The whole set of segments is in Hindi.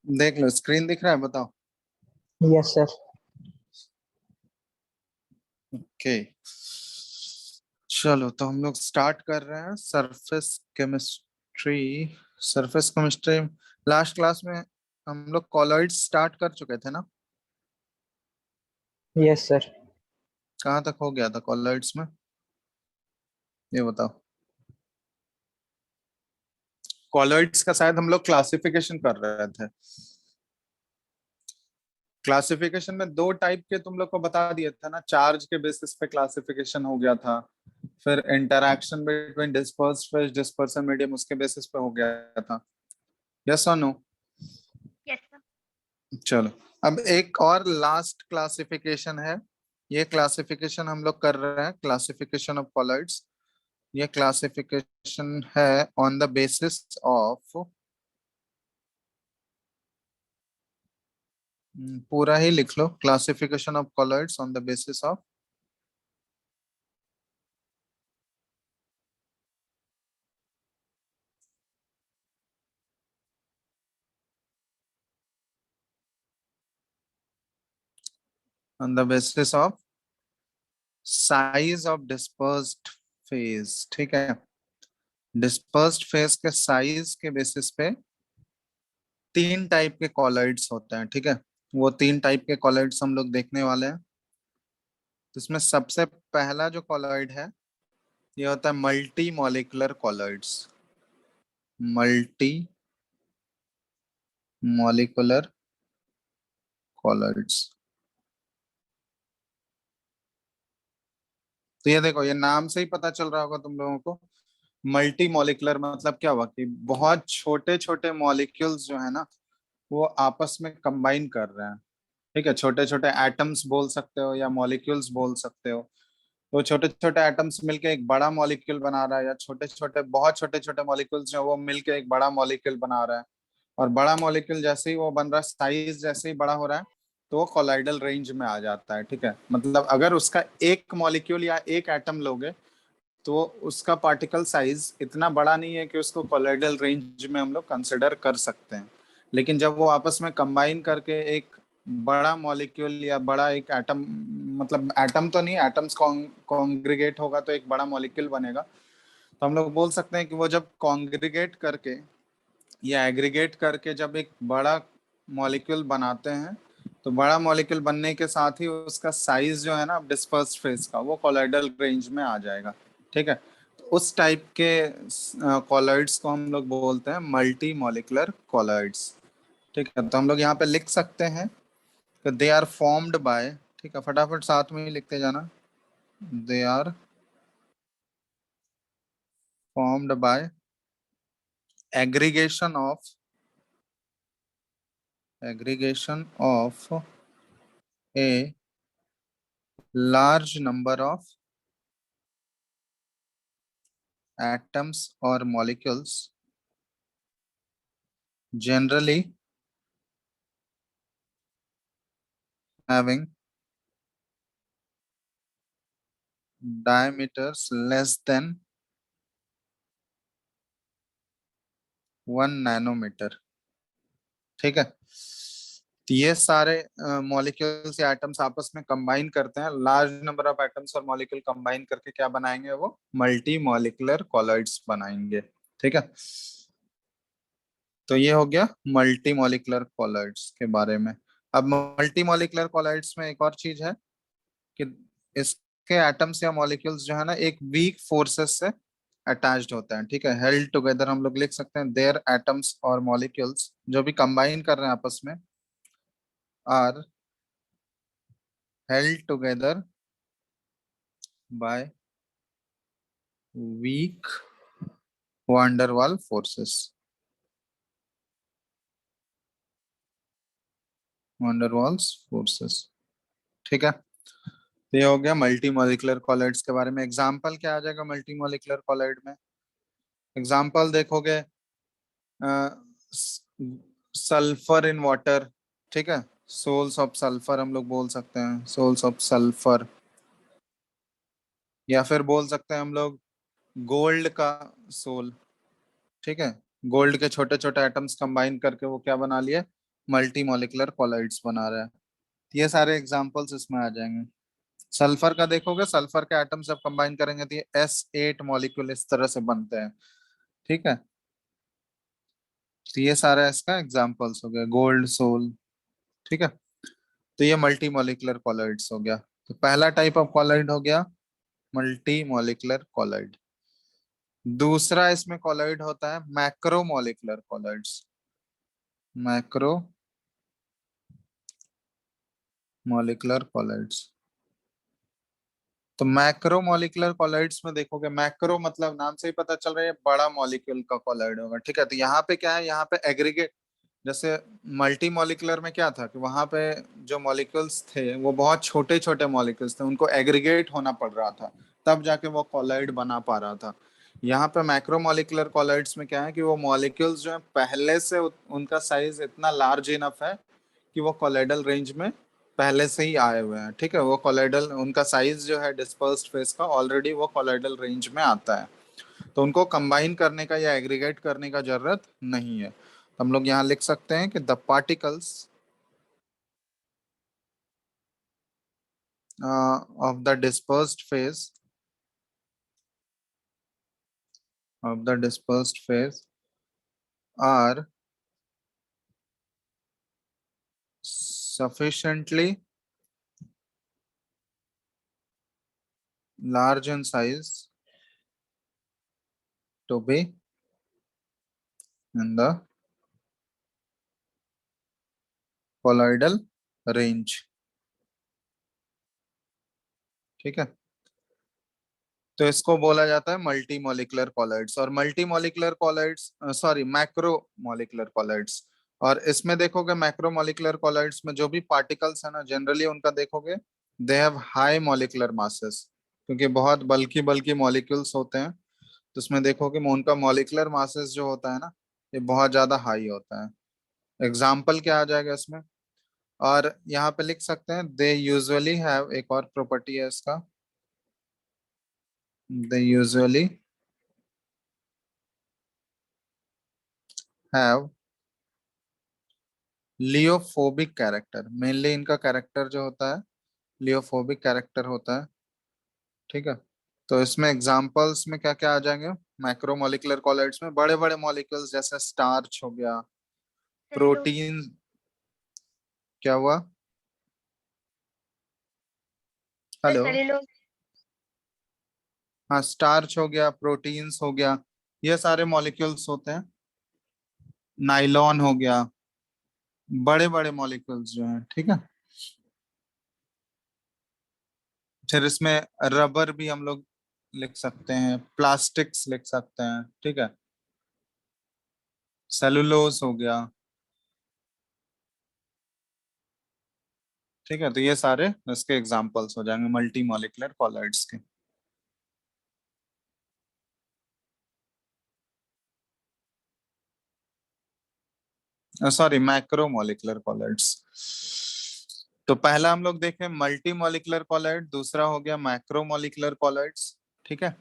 देख लो, स्क्रीन दिख रहा है, बताओ। Yes sir. ओके, चलो तो हम लोग स्टार्ट कर रहे हैं surface chemistry. Surface chemistry last class में हम लोग कॉलॉइड्स स्टार्ट कर चुके थे ना। Yes sir. कहाँ तक हो गया था कॉलॉइड्स में, ये बताओ। कॉलॉइड्स का शायद हम लोग क्लासिफिकेशन कर रहे थे। क्लासिफिकेशन में दो टाइप के तुम लोग को बता दिया था ना, चार्ज के बेसिस पे क्लासिफिकेशन हो गया था, फिर interaction between dispersed phase dispersion medium उसके बेसिस पे हो गया था। यस और नो? Yes sir. चलो, अब एक और लास्ट क्लासिफिकेशन है। ये क्लासिफिकेशन हम लोग कर रहे हैं, क्लासिफिकेशन ऑफ कॉलॉइड्स। ये क्लासिफिकेशन है ऑन द बेसिस ऑफ, पूरा ही लिख लो, classification of colloids on the basis of on the basis of size of dispersed phase. ठीक है, डिस्पर्स्ड फेज के साइज के बेसिस पे तीन टाइप के कॉलॉइड्स होते हैं। ठीक है, वो तीन टाइप के कॉलॉइड्स हम लोग देखने वाले हैं। तो इसमें सबसे पहला जो कॉलॉइड है ये होता है multi molecular colloids. Multi molecular colloids. तो ये देखो, ये नाम से ही पता चल रहा होगा तुम लोगों को, मल्टी मॉलिक्यूलर मतलब क्या हुआ कि बहुत छोटे छोटे मॉलिक्यूल्स जो है ना वो आपस में कंबाइन कर रहे हैं। ठीक है, छोटे छोटे एटम्स बोल सकते हो या मॉलिक्यूल्स बोल सकते हो। तो छोटे छोटे एटम्स मिलके एक बड़ा मॉलिक्यूल बना रहा है, या छोटे छोटे बहुत छोटे छोटे मॉलिक्यूल्स जो वो मिलके एक बड़ा मॉलिक्यूल बना रहा है। और बड़ा मॉलिक्यूल जैसे ही वो बन रहा है, साइज जैसे ही बड़ा हो रहा है, तो वो कोलाइडल रेंज में आ जाता है। ठीक है, मतलब अगर उसका एक मॉलिक्यूल या एक एटम लोगे तो उसका पार्टिकल साइज इतना बड़ा नहीं है कि उसको कोलाइडल रेंज में हम लोग कंसिडर कर सकते हैं। लेकिन जब वो आपस में कंबाइन करके एक बड़ा मॉलिक्यूल या बड़ा एक एटम, मतलब एटम तो नहीं, एटम्स कॉन्ग्रीगेट होगा तो एक बड़ा मॉलिक्यूल बनेगा, तो हम लोग बोल सकते हैं कि वो जब कॉन्ग्रीगेट करके या एग्रीगेट करके जब एक बड़ा मॉलिक्यूल बनाते हैं, तो बड़ा मॉलिक्यूल बनने के साथ ही उसका साइज जो है ना डिस्पर्स्ड फेज का, वो कोलाइडल रेंज में आ जाएगा। ठीक है, तो उस टाइप के कॉलॉइड्स को हम लोग बोलते हैं मल्टी मॉलिक्यूलर कॉलॉइड्स। ठीक है, तो हम लोग यहाँ पे लिख सकते हैं कि दे आर फॉर्म्ड बाय, ठीक है फटाफट साथ में ही लिखते जाना, they are formed by aggregation of a large number of atoms or molecules, generally having diameters less than 1 nanometre. ठीक है, तो ये सारे मॉलिक्यूल्स या एटम्स आपस में कंबाइन करते हैं, लार्ज नंबर ऑफ एटम्स और मॉलिक्यूल कंबाइन करके क्या बनाएंगे, वो मल्टी मॉलिक्यूलर कॉलॉइड्स बनाएंगे। ठीक है, तो ये हो गया मल्टी मॉलिक्यूलर कॉलॉइड्स के बारे में। अब मल्टी मॉलिक्यूलर कॉलॉइड्स में एक और चीज है कि इसके एटम्स या मॉलिक्यूल्स जो है ना एक वीक फोर्सेस से अटैच्ड होते हैं। ठीक है, हेल्ड टुगेदर हम लोग लिख सकते हैं, देयर एटम्स और मॉलिक्यूल्स जो भी कंबाइन कर रहे हैं आपस में are held together by weak van der Waal forces. Van der Waals forces. ठीक है, तो ये हो गया मल्टी मॉलिक्यूलर कॉलॉइड्स के बारे में। एग्जांपल क्या आ जाएगा मल्टी मॉलिक्यूलर कॉलॉइड में? एग्जांपल देखोगे, सल्फर इन वाटर। ठीक है, सोल्स ऑफ सल्फर हम लोग बोल सकते हैं, सोल्स ऑफ सल्फर। या फिर बोल सकते हैं हम लोग गोल्ड का सोल। ठीक है, गोल्ड के छोटे छोटे एटम्स कंबाइन करके वो क्या बना लिए, मल्टी मॉलिक्यूलर कॉलाइड्स बना रहा है। ये सारे एग्जांपल्स इसमें आ जाएंगे। सल्फर का देखोगे, सल्फर के एटम जब कंबाइन करेंगे तो ये S8 मॉलिक्यूल इस तरह से बनते हैं। ठीक है, तो ये सारा इसका एग्जांपल्स हो गया, गोल्ड, सोल। ठीक है, तो ये मल्टी मॉलिक्यूलर कॉलाइड्स हो गया। तो पहला टाइप ऑफ कॉलाइड हो गया मल्टी मॉलिक्यूलर कॉलाइड। दूसरा इसमें कॉलाइड होता है macro molecular colloids. Macro molecular colloids. तो मैक्रो मॉलिक्यूलर कॉलाइड्स में देखोगे, मैक्रो मतलब नाम से ही पता चल रहा है बड़ा मॉलिक्यूल का कॉलाइड होगा। ठीक है, तो यहाँ पे क्या है, यहाँ पे एग्रीगेट, जैसे मल्टी मॉलिक्यूलर में क्या था कि वहां पे जो मॉलिक्यूल्स थे वो बहुत छोटे छोटे मॉलिक्यूल्स थे, उनको एग्रीगेट होना पड़ रहा था, तब जाके वो कॉलाइड बना पा रहा था। यहाँ पे मैक्रो मॉलिक्यूलर कॉलाइड्स में क्या है कि वो मॉलिक्यूल्स जो है पहले से उनका साइज इतना लार्ज इनफ है कि वो कॉलाइडल रेंज में पहले से ही आए हुए हैं। ठीक है, वो कॉलाइडल, उनका साइज जो है डिस्पर्स्ड फेस का ऑलरेडी वो कॉलाइडल रेंज में आता है, तो उनको कंबाइन करने का या एग्रीगेट करने का जरूरत नहीं है। तो हम लोग यहाँ लिख सकते हैं कि the particles of the dispersed phase, of the dispersed phase are sufficiently large in size to be in the colloidal range। ठीक है, तो इसको बोला जाता है मल्टी मॉलिक्यूलर कॉलाइड्स, और multi molecular colloids, sorry, macro molecular colloids. और इसमें देखोगे मैक्रो मॉलिक्यूलर कॉलाइड्स में जो भी पार्टिकल्स है ना, जनरली उनका देखोगे they have high molecular masses, क्योंकि बहुत बल्की बल्की मॉलिक्यूल्स होते हैं, तो उसमें देखोगे उनका मॉलिक्यूलर मासेस जो होता है ना, ये बहुत ज्यादा हाई होता है। एग्जाम्पल क्या आ जाएगा इसमें, और यहाँ पे लिख सकते हैं दे यूजुअली हैव, एक और प्रॉपर्टी है इसका, they usually have lyophobic character. Mainly इनका कैरेक्टर जो होता है लियोफोबिक कैरेक्टर होता है। ठीक है, तो इसमें एग्जांपल्स में क्या क्या आ जाएंगे, मैक्रोमोलिकुलर कॉलाइड्स में बड़े बड़े मॉलिक्यूल्स जैसे स्टार्च हो गया, हेलो। प्रोटीन, क्या हुआ, हेलो, सेलुलोज। हाँ, स्टार्च हो गया, प्रोटीन्स हो गया, ये सारे मॉलिक्यूल्स होते हैं। नाइलॉन हो गया, बड़े बड़े मॉलिक्यूल्स जो हैं। ठीक है, फिर इसमें रबर भी हम लोग लिख सकते हैं, प्लास्टिक्स लिख सकते हैं। ठीक है, सेलुलोज हो गया। ठीक है, तो ये सारे इसके एग्जांपल्स हो जाएंगे मल्टी मॉलिक्यूलर कॉलाइड्स के। Sorry, macro molecular colloids. तो पहला हम लोग देखें मल्टी मॉलिक्यूलर कॉलाइड, दूसरा हो गया मैक्रो मॉलिक्यूलर कॉलाइड्स। ठीक है,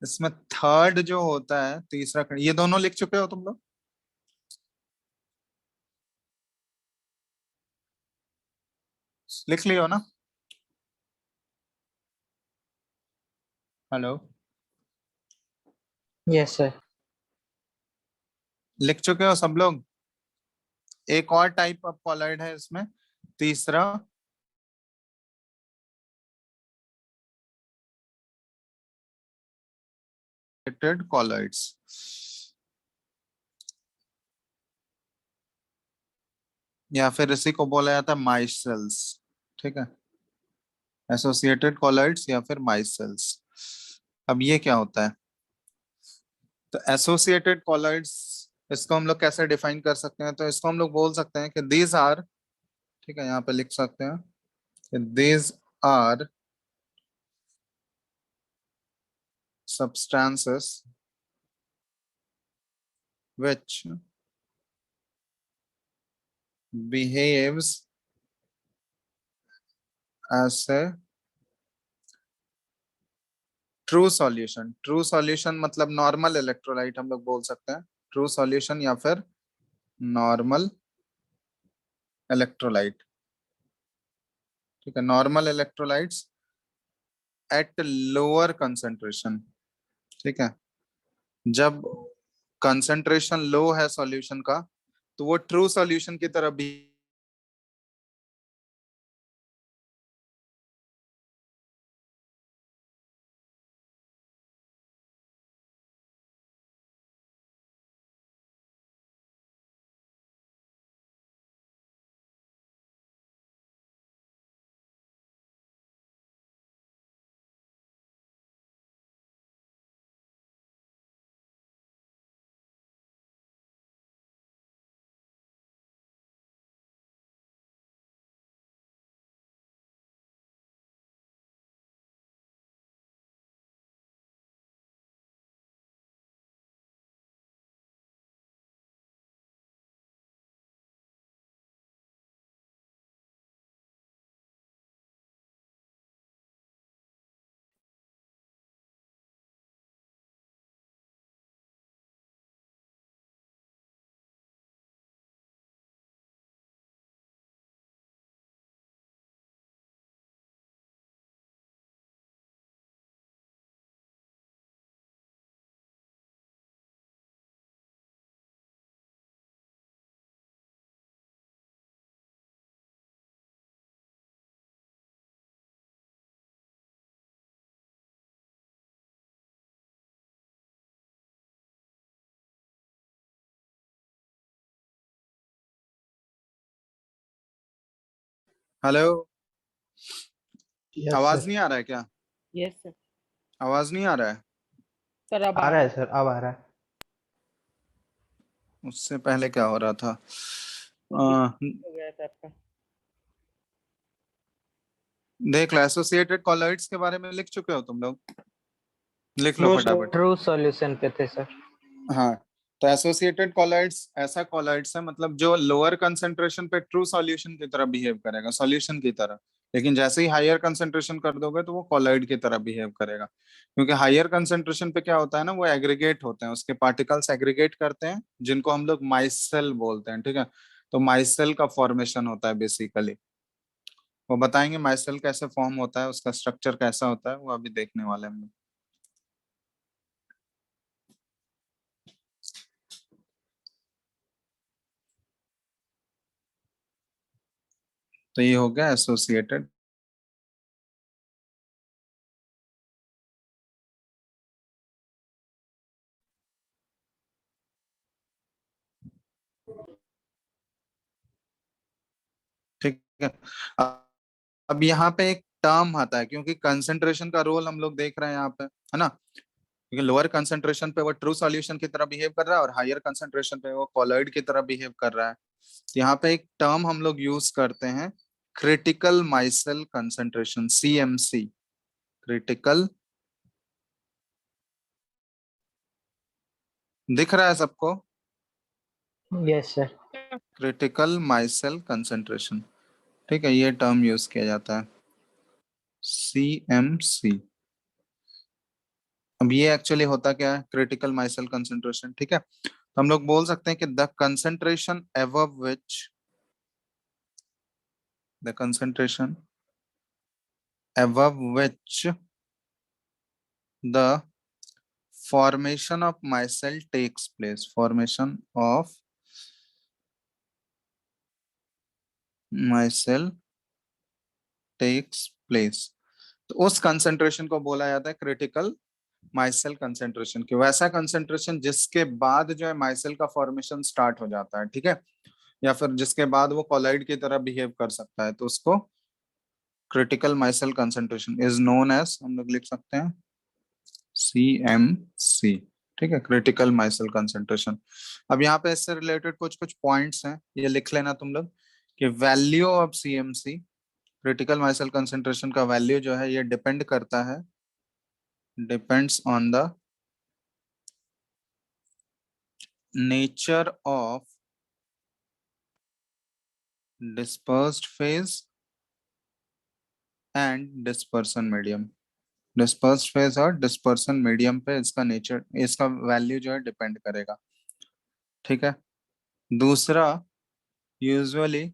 इसमें थर्ड जो होता है, तीसरा ये दोनों लिख चुके हो तुम लोग, लिख लियो ना, हेलो, यस सर। लिख चुके हो सब लोग। एक और टाइप ऑफ कॉलाइड है इसमें, तीसरा, कॉलाइड्स, या फिर इसी को बोला जाता है माइसेल्स। ठीक है, एसोसिएटेड कॉलाइड्स या फिर माइसेल्स। अब ये क्या होता है, तो एसोसिएटेड कॉलाइड्स, इसको हम लोग कैसे डिफाइन कर सकते हैं, तो इसको हम लोग बोल सकते हैं कि दीज आर, ठीक है, यहाँ पे लिख सकते हैं कि these are substances which behaves as a true solution. True solution मतलब नॉर्मल इलेक्ट्रोलाइट हम लोग बोल सकते हैं, ट्रू सॉल्यूशन या फिर नॉर्मल इलेक्ट्रोलाइट, ठीक है, normal electrolytes at lower concentration, ठीक है। जब कंसंट्रेशन लो है सॉल्यूशन का तो वो ट्रू सॉल्यूशन की तरफ भी। हेलो, यस आवाज सर। नहीं आ रहा है क्या? Yes sir. आवाज नहीं आ रहा है? सर अब आ रहा है सर, अब आ रहा है। उससे पहले क्या हो रहा था? हो गया था आपका। देख लो, एसोसिएटेड कॉलॉइड्स के बारे में लिख चुके हो तुम लोग, लिख लो फटाफट। ट्रू सॉल्यूशन पे थे सर। हाँ, तो एसोसिएटेड कॉलॉइड्स ऐसा कॉलॉइड्स है मतलब जो लोअर कंसंट्रेशन पे ट्रू सॉल्यूशन की तरह बिहेव करेगा, सॉल्यूशन की तरह। लेकिन जैसे ही हायर कंसंट्रेशन कर दोगे तो वो कॉलॉइड की तरह बिहेव करेगा, क्योंकि हायर कंसंट्रेशन पे क्या होता है ना, वो एग्रीगेट होते हैं, उसके पार्टिकल्स एग्रीगेट करते हैं जिनको हम लोग माइसेल बोलते हैं, ठीक है। तो माइसेल का फॉर्मेशन होता है बेसिकली। वो बताएंगे माइसेल कैसे फॉर्म होता है, उसका स्ट्रक्चर कैसा होता है, वो अभी देखने वाले हैं हम लोग। तो ये हो गया एसोसिएटेड। ठीक है, अब यहाँ पे एक टर्म आता है, क्योंकि कंसंट्रेशन का रोल हम लोग देख रहे हैं यहाँ पे, है ना। क्योंकि लोअर कंसंट्रेशन पे वो ट्रू सॉल्यूशन की तरह बिहेव कर रहा है और हायर कंसंट्रेशन पे वो कॉलॉइड की तरह बिहेव कर रहा है। तो यहाँ पे एक टर्म हम लोग यूज करते हैं, critical micelle concentration, CMC. Critical, दिख रहा है सबको? Yes sir. Critical micelle concentration, ठीक है, ये टर्म यूज किया जाता है, सीएमसी। अब ये एक्चुअली होता क्या है, क्रिटिकल माइसेल कंसंट्रेशन, ठीक है। तो हम लोग बोल सकते हैं कि the concentration above which, the concentration above which the formation of micelle takes place, formation of micelle takes place, तो उस कंसंट्रेशन को बोला जाता है क्रिटिकल माइसेल कंसंट्रेशन, कि वैसा कंसंट्रेशन जिसके बाद जो है माइसेल का फॉर्मेशन स्टार्ट हो जाता है, ठीक है, या फिर जिसके बाद वो कॉलॉइड की तरह बिहेव कर सकता है, तो उसको critical micelle concentration is known as, हम लोग लिख सकते हैं CMC, ठीक है, क्रिटिकल माइसेल कंसंट्रेशन। अब यहाँ पे इससे रिलेटेड कुछ कुछ पॉइंट्स हैं, ये लिख लेना तुम लोग, कि value of CMC, critical micelle concentration का वैल्यू जो है ये डिपेंड करता है, depends on the nature of dispersed phase and dispersion medium. Dispersed phase और डिस्पर्सन मीडियम पे इसका नेचर, इसका वैल्यू जो है डिपेंड करेगा, ठीक है। दूसरा, usually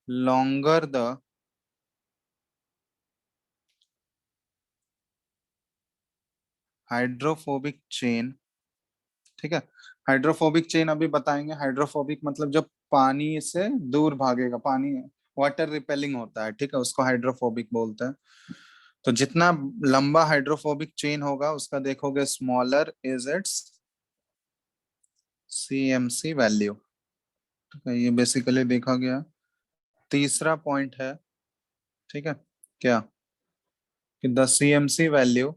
longer the hydrophobic chain, ठीक है। हाइड्रोफोबिक चेन अभी बताएंगे। हाइड्रोफोबिक मतलब जब पानी से दूर भागेगा, पानी वाटर रिपेलिंग होता है, ठीक है, उसको हाइड्रोफोबिक बोलते हैं। तो जितना लंबा हाइड्रोफोबिक चेन होगा उसका देखोगे smaller is it's CMC value, ठीक है। ये बेसिकली देखा गया। तीसरा पॉइंट है, ठीक है, क्या कि the CMC value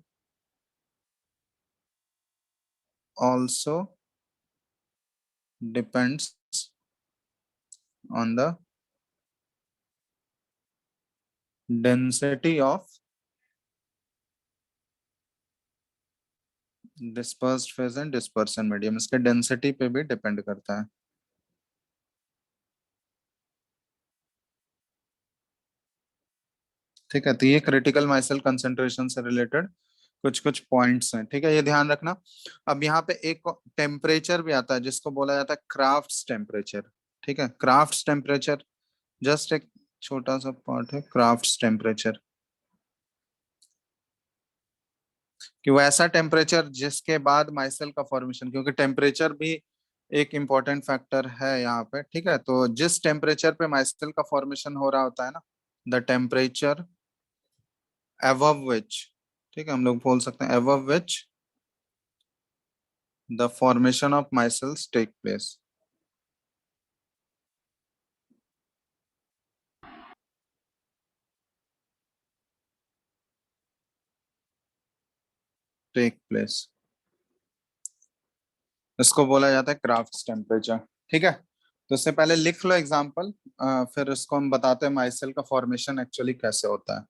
also depends on the density of dispersed phase and dispersion medium. इसके डेंसिटी पे भी डिपेंड करता है। ठीक है, तो ये क्रिटिकल माइसेल कंसंट्रेशन से रिलेटेड कुछ कुछ पॉइंट्स हैं, ठीक है, ये ध्यान रखना। अब यहाँ पे एक टेम्परेचर भी आता है जिसको बोला जाता है क्राफ्ट्स टेम्परेचर, ठीक है। क्राफ्ट्स टेम्परेचर जस्ट एक छोटा सा पार्ट है, क्राफ्ट्स टेम्परेचर कि वो ऐसा टेम्परेचर जिसके बाद माइसेल का फॉर्मेशन, क्योंकि टेम्परेचर भी एक इम्पोर्टेंट फैक्टर है यहाँ पे, ठीक है। तो जिस टेम्परेचर पे माइसेल का फॉर्मेशन हो रहा होता है ना, द टेम्परेचर above which, ठीक है, हम लोग बोल सकते हैं above which the formation of micelles take place, take place, इसको बोला जाता है क्राफ्ट्स टेम्परेचर, ठीक है। तो इससे पहले लिख लो एग्जांपल, फिर इसको हम बताते हैं माइसेल का फॉर्मेशन एक्चुअली कैसे होता है।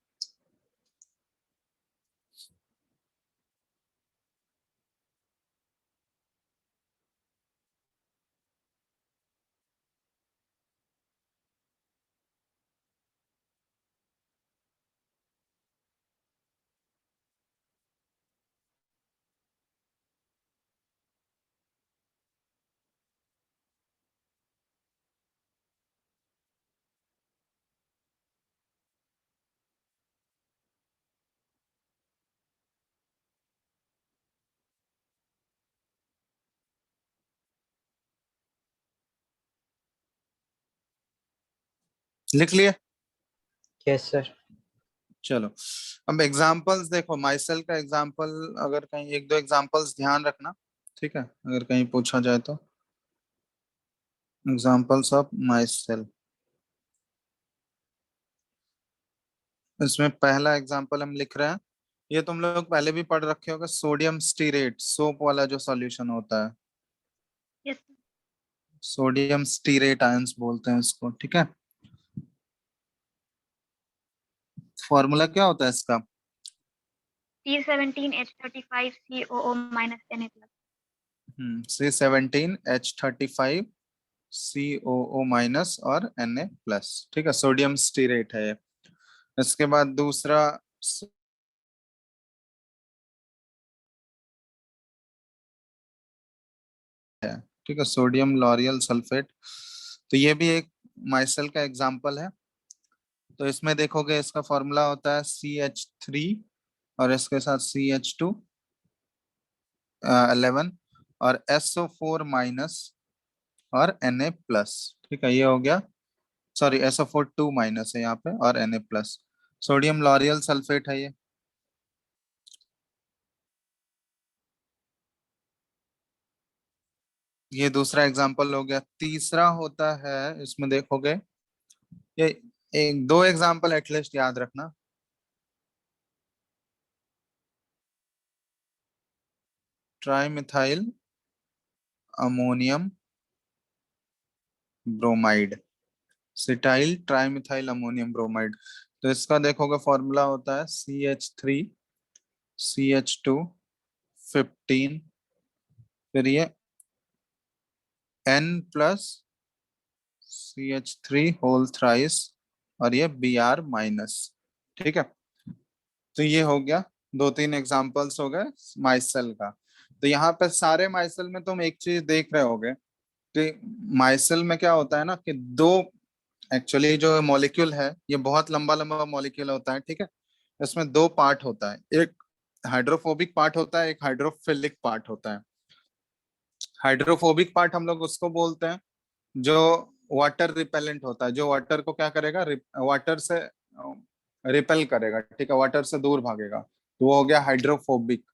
लिख लिए? Yes sir. चलो, अब एग्जांपल्स देखो। माइसेल का एग्जांपल अगर कहीं एक दो एग्जांपल्स ध्यान रखना, ठीक है, अगर कहीं पूछा जाए तो। एग्जांपल्स ऑफ माइसेल, इसमें पहला एग्जांपल हम लिख रहे हैं, ये तुम लोग पहले भी पढ़ रखे होगे, सोडियम स्टीरेट, सोप वाला जो सॉल्यूशन होता है, यस सोडियम स्टीरेट आयंस बोलते हैं इसको, ठीक है। फॉर्मूला क्या होता है इसका? C17H35COO minus Na plus. C17H35 COO minus और Na प्लस, ठीक है, सोडियम स्टीरेट है ये। इसके बाद दूसरा है, ठीक है, सोडियम लॉरियल सल्फेट। तो ये भी एक माइसेल का एग्जाम्पल है। तो इसमें देखोगे इसका फॉर्मूला होता है CH3 और इसके साथ CH2 11 और SO4 माइनस और Na प्लस, ठीक है, ये हो गया। सॉरी, SO4 2 माइनस है यहाँ पे और Na plus, sodium L'Oréal sulphate है ये। ये दूसरा एग्जांपल हो गया। तीसरा होता है, इसमें देखोगे ये एक दो एग्जांपल एटलीस्ट याद रखना। Trimethyl ammonium bromide, cetyl trimethyl ammonium bromide. तो इसका देखोगे फॉर्मूला होता है CH3CH2 15, फिर ये N plus CH3 whole thrice और ये Br माइनस, ठीक है। तो ये हो गया, दो तीन एग्जांपल्स हो गए माइसेल का। तो यहाँ पे सारे माइसेल में तुम एक चीज देख रहे होगे कि माइसेल में क्या होता है ना कि दो एक्चुअली जो मॉलिक्यूल है ये बहुत लंबा लंबा मॉलिक्यूल होता है, ठीक है। इसमें दो पार्ट होता है, एक हाइड्रोफोबिक पार्ट होता है, एक हाइड्रोफिलिक पार्ट होता है। हाइड्रोफोबिक पार्ट हम लोग उसको बोलते हैं जो वाटर रिपेलेंट होता है, जो वाटर को क्या करेगा, वाटर से रिपेल करेगा, ठीक है, वाटर से दूर भागेगा, तो वो हो गया हाइड्रोफोबिक।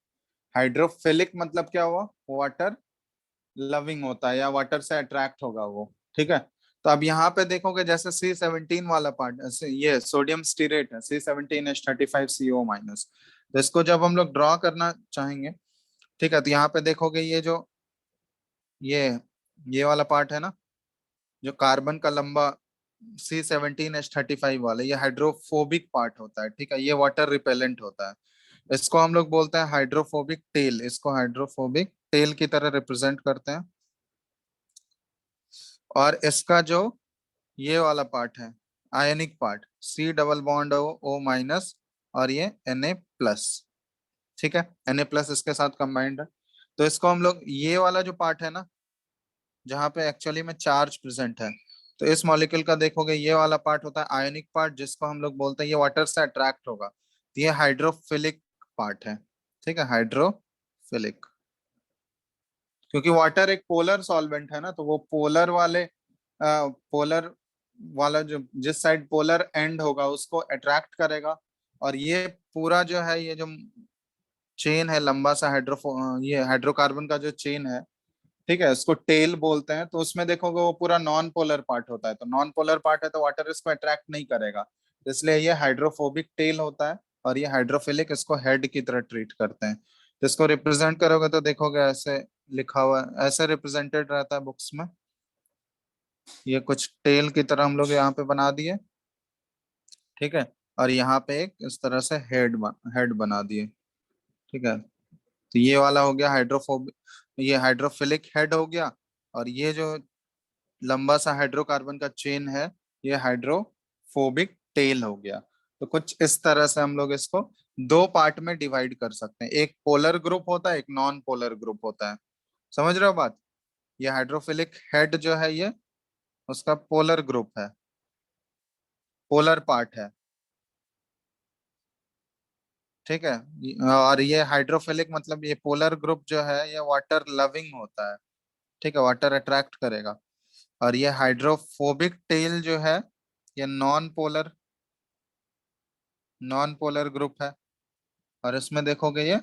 हाइड्रोफिलिक मतलब क्या हुआ, वाटर लविंग होता है या वाटर से अट्रैक्ट होगा वो, ठीक है। तो अब यहाँ पे देखोगे जैसे C17 वाला पार्ट, ये सोडियम स्टीरेट है, C17H35CO-। तो इसको जब हम लोग ड्रॉ करना चाहेंगे, ठीक है, तो यहाँ पे देखोगे ये जो ये ये वाला पार्ट है ना, जो कार्बन का लंबा C17H35 वाला, ये हाइड्रोफोबिक पार्ट होता है, ठीक है, ये वाटर रिपेलेंट होता है। इसको हम लोग बोलते हैं हाइड्रोफोबिक टेल, इसको हाइड्रोफोबिक टेल की तरह रिप्रेजेंट करते हैं। और इसका जो ये वाला पार्ट है, ionic part, C double bond O, O-, और ये Na+, ठीक है, Na+ इसके साथ कंबाइंड है। तो इसको हम लोग, ये वाला जो पार्ट है ना, जहाँ पे एक्चुअली में चार्ज प्रेजेंट है, तो इस मॉलिक्यूल का देखोगे ये वाला पार्ट होता है आयनिक पार्ट, जिसको हम लोग बोलते हैं ये वाटर से अट्रैक्ट होगा, तो ये हाइड्रोफिलिक पार्ट है, ठीक है, हाइड्रोफिलिक। क्योंकि वाटर एक पोलर सॉल्वेंट है ना, तो वो पोलर वाले पोलर वाला जो जिस साइड पोलर एंड होगा उसको अट्रैक्ट करेगा। और ये पूरा जो है, ये जो चेन है लंबा सा, ये हाइड्रोकार्बन का जो चेन है, ठीक है, इसको टेल बोलते हैं। तो उसमें देखोगे वो पूरा नॉन पोलर पार्ट होता है, तो नॉन पोलर पार्ट है तो वाटर इसको अट्रैक्ट नहीं करेगा, तो इसलिए ये हाइड्रोफोबिक टेल होता है। और ये हाइड्रोफिलिक, इसको हेड की तरह ट्रीट करते हैं। तो इसको रिप्रेजेंट करोगे तो देखोगे ऐसे लिखा हुआ ऐसे रिप्रेजेंटेड रहता है बुक्स में। ये कुछ टेल की तरह हम लोग यहाँ पे बना दिए, ठीक है, और यहाँ पे एक इस तरह से हेड बना दिए, ठीक है। तो ये वाला हो गया हाइड्रोफोबिक, ये हाइड्रोफिलिक हेड हो गया। और ये जो लंबा सा हाइड्रोकार्बन का चेन है, ये हाइड्रोफोबिक टेल हो गया। तो कुछ इस तरह से हम लोग इसको दो पार्ट में डिवाइड कर सकते हैं, एक पोलर ग्रुप होता है, एक नॉन पोलर ग्रुप होता है। समझ रहे हो बात? ये हाइड्रोफिलिक हेड जो है ये उसका पोलर ग्रुप है, पोलर पार्ट है, ठीक है। और ये हाइड्रोफिलिक मतलब ये पोलर ग्रुप जो है ये वाटर लविंग होता है, ठीक है, वाटर अट्रैक्ट करेगा। और ये हाइड्रोफोबिक टेल जो है ये नॉन पोलर ग्रुप है। और इसमें देखोगे ये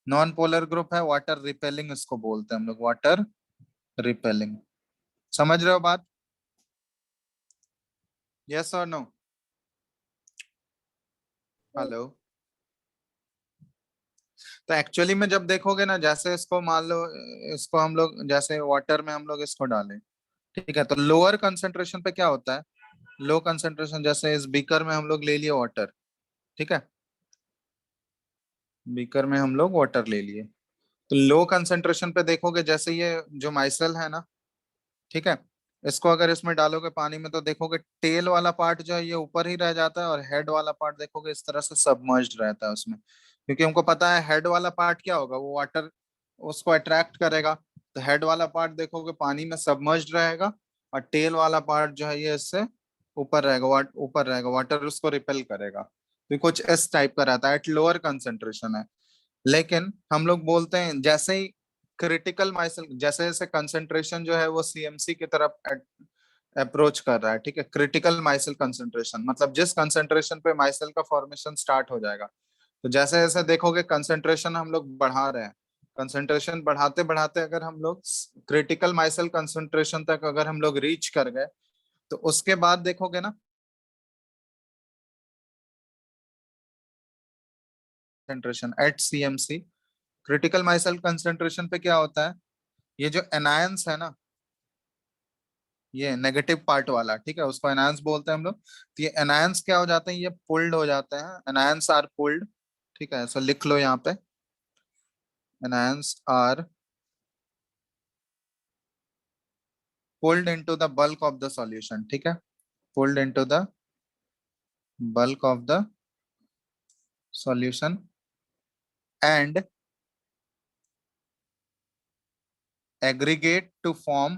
नॉन पोलर ग्रुप है, वाटर रिपेलिंग इसको बोलते हैं हम लोग, वाटर रिपेलिंग। समझ रहे हो बात? यस और नो? हेलो? तो एक्चुअली में जब देखोगे ना, जैसे इसको मान लो, इसको हम लोग जैसे वाटर में हम लोग इसको डालें, ठीक है, तो लोअर कंसंट्रेशन पे क्या होता है, लो कंसंट्रेशन, जैसे इस बीकर में हम लोग ले लिए वाटर, ठीक है, बीकर में हम लोग वाटर ले लिए, तो लो कंसंट्रेशन पे देखोगे जैसे ये जो माइसेल है ना, ठीक है, इसको अगर इसमें डालोगे पानी में तो देखोगे टेल वाला पार्ट जो है ये ऊपर ही रह जाता है, और हेड वाला पार्ट देखोगे इस तरह से सबमर्ज्ड रहता है उसमें। क्योंकि हमको पता है हेड वाला पार्ट क्या होगा, वो वाटर उसको अट्रैक्ट करेगा, तो हेड वाला पार्ट देखोगे पानी में सबमर्ज्ड रहेगा, और टेल वाला पार्ट जो है ये इससे ऊपर रहेगा, ऊपर रहेगा, वाटर उसको रिपेल करेगा। तो कुछ इस टाइप का रहता है, एट लोअर कंसेंट्रेशन है। लेकिन हम लोग बोलते हैं जैसे ही क्रिटिकल माइसल, जैसे जैसे कंसंट्रेशन जो है वो CMC की तरफ अप्रोच कर रहा है, ठीक है, क्रिटिकल माइसल कंसंट्रेशन मतलब जिस कंसंट्रेशन पे माइसल का फॉर्मेशन स्टार्ट हो जाएगा, तो जैसे जैसे देखोगे कंसंट्रेशन हम लोग बढ़ा रहे हैं, कंसंट्रेशन बढ़ाते बढ़ाते अगर हम लोग क्रिटिकल माइसल कंसंट्रेशन तक अगर हम लोग रीच कर गए, तो उसके बाद देखोगे ना concentration at CMC, critical micelle concentration पे क्या होता है, ये जो एनायंस है ना, ये नेगेटिव पार्ट वाला, ठीक है, उसको एनायंस बोलते हैं हम लोग। तो ये एनायंस क्या हो जाते हैं, ये पुल्ड हो जाते हैं, एनायंस आर पुल्ड, ठीक है, ऐसा लिख लो यहाँ पे, anions are pulled into the bulk of the solution, ठीक है, pulled into the bulk of the solution and aggregate to form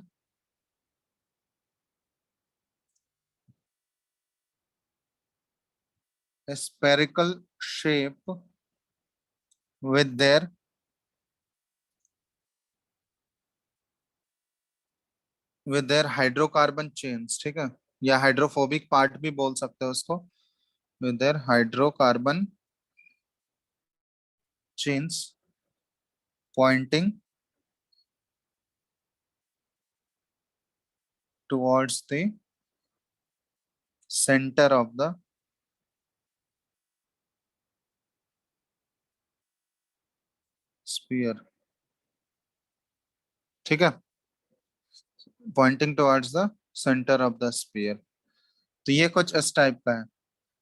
spherical shape with their hydrocarbon chains, ठीक है, या हाइड्रोफोबिक पार्ट भी बोल सकते हो उसको, with their hydrocarbon chains pointing towards the center of the sphere, ठीक है, pointing towards the centre of the sphere. तो ये कुछ इस टाइप का है,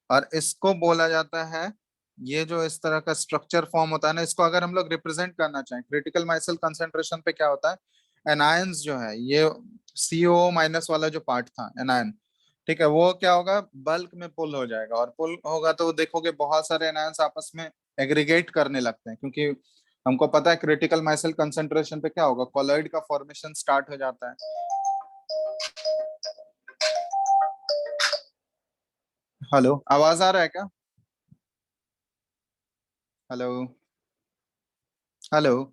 और इसको बोला जाता है, ये जो इस तरह का स्ट्रक्चर फॉर्म होता है ना, इसको अगर हम लोग रिप्रेजेंट करना चाहें क्रिटिकल माइसिल कंसंट्रेशन पे, क्या होता है, एनायंस जो है, ये CO माइनस वाला जो पार्ट था एनायन, ठीक है, वो क्या होगा, बल्क में पुल हो जाएगा, और पुल होगा तो देखोगे बहुत सारे एनायंस आपस में एग्रीगेट करने लगते हैं, क्योंकि हमको पता है क्रिटिकल माइसिल कंसंट्रेशन पे क्या होगा, कॉलॉइड का फॉर्मेशन स्टार्ट हो जाता है। हेलो, आवाज आ रहा है क्या? हेलो, हेलो,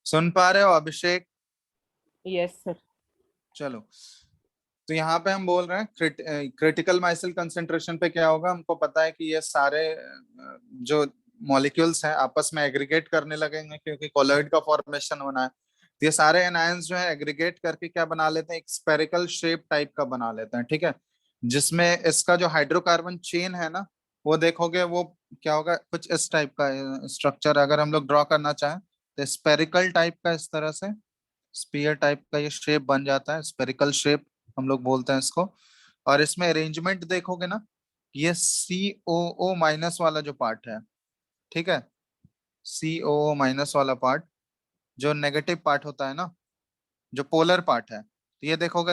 सुन पा रहे हो अभिषेक? Yes sir. चलो, तो यहाँ पे हम बोल रहे हैं क्रिटिकल माइसिल कंसंट्रेशन पे क्या होगा, हमको पता है कि ये सारे जो मॉलिक्यूल्स हैं आपस में एग्रीगेट करने लगेंगे, क्योंकि कोलॉइड का फॉर्मेशन होना है। तो ये सारे एनायंस जो है एग्रीगेट करके क्या बना लेते हैं, एक स्पेरिकल शेप टाइप का बना लेते हैं, ठीक है, जिसमें इसका जो हाइड्रोकार्बन चेन है ना, वो देखोगे वो क्या होगा, कुछ इस टाइप का स्ट्रक्चर अगर हम लोग ड्रॉ करना चाहें, तो स्पेरिकल टाइप का, इस तरह से स्पीयर टाइप का ये शेप बन जाता है, स्पेरिकल शेप हम लोग बोलते हैं इसको। और इसमें अरेंजमेंट देखोगे ना, ये COO माइनस वाला जो पार्ट है, ठीक है, COO माइनस वाला पार्ट जो नेगेटिव पार्ट होता है ना, जो पोलर पार्ट है, तो ये देखोगे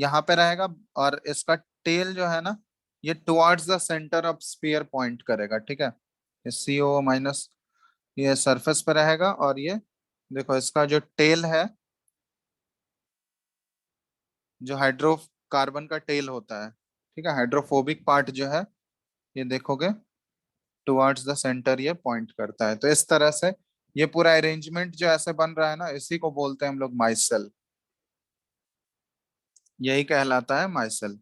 यहाँ पे रहेगा, और इसका टेल जो है ना, ये towards the centre of sphere point करेगा, ठीक है, ये COO माइनस ये सरफेस पे रहेगा, और ये देखो इसका जो टेल है, जो हाइड्रोकार्बन का टेल होता है, ठीक है, हाइड्रोफोबिक पार्ट जो है, ये देखोगे टुवर्ड्स द सेंटर ये पॉइंट करता है। तो इस तरह से ये पूरा अरेंजमेंट जो ऐसे बन रहा है ना, इसी को बोलते हैं हम लोग माइसेल, यही कहलाता है माइसेल।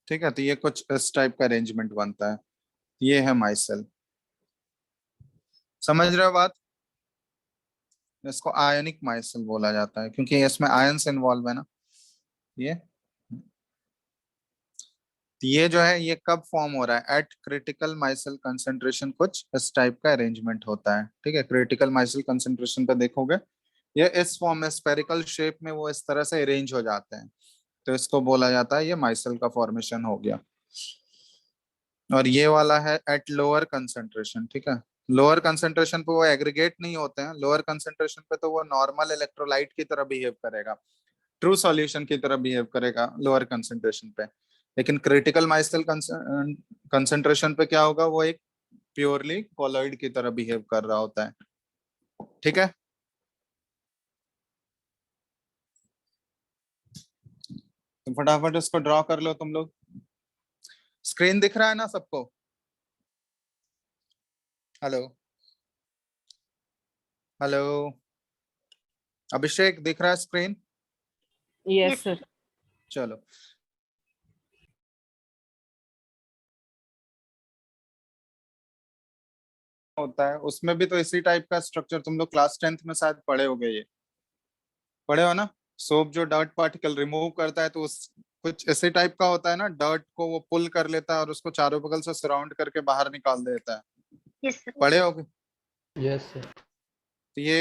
ठीक है, तो ये कुछ इस टाइप का अरेंजमेंट बनता है, ये है माइसेल। समझ रहे हो बात? इसको आयनिक माइसेल बोला जाता है, क्योंकि इसमें आयंस इन्वॉल्व है ना। ये ये जो है ये कब फॉर्म हो रहा है, एट क्रिटिकल माइसेल कंसंट्रेशन, कुछ इस टाइप का अरेंजमेंट होता है, ठीक है, क्रिटिकल माइसेल कंसंट्रेशन पे देखोगे ये इस फॉर्म में स्पेरिकल शेप में वो इस तरह से अरेंज हो जाते हैं, तो इसको बोला जाता है ये माइसेल का फॉर्मेशन हो गया। और ये वाला है एट लोअर कंसंट्रेशन, ठीक है, लोअर कंसंट्रेशन पे वो एग्रीगेट नहीं होते हैं, लोअर कंसंट्रेशन पे तो वो नॉर्मल इलेक्ट्रोलाइट की तरह बिहेव करेगा, ट्रू सॉल्यूशन की तरह बिहेव करेगा लोअर कंसंट्रेशन पे, लेकिन क्रिटिकल माइसेल कंसंट्रेशन पे क्या होगा, वो एक प्योरली कॉलॉइड की तरह बिहेव कर रहा होता है, ठीक है। तो फटाफट इसको ड्रॉ कर लो तुम लोग। स्क्रीन दिख रहा है ना सबको? हेलो, हेलो, अभिषेक दिख रहा है स्क्रीन? Yes sir. चलो, होता है उसमें भी तो इसी टाइप का स्ट्रक्चर, तुम लोग क्लास 10th में शायद पढ़े होगे, ये पढ़े हो ना, सोप जो डर्ट पार्टिकल रिमूव करता है, तो उस कुछ इसी टाइप का होता है ना, डर्ट को वो पुल कर लेता है और उसको चारों बगल से सराउंड करके बाहर निकाल देता है, Yes, sir. पढ़े होगे? Yes sir. तो ये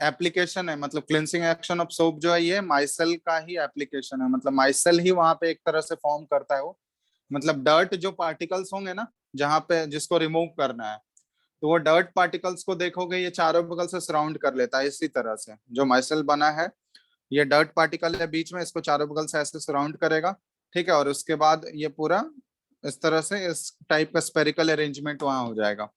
एप्लीकेशन है, मतलब क्लिनसिंग एक्शन ऑफ सोप जो है ये माइसेल का ही एप्लीकेशन है, मतलब माइसेल ही वहां पे एक तरह से फॉर्म करता है वो, मतलब डर्ट जो पार्टिकल्स होंगे ना जहाँ पे जिसको रिमूव करना है, तो वो डर्ट पार्टिकल्स को देखोगे ये चारों बगल से सराउंड कर लेता है, इसी तरह से जो माइसेल बना है, ये डर्ट पार्टिकल है बीच में, इसको चारों बगल से ऐसे सराउंड करेगा, ठीक है, और उसके बाद ये पूरा इस तरह से इस टाइप का स्पेरिकल अरेंजमेंट वहां हो जाएगा।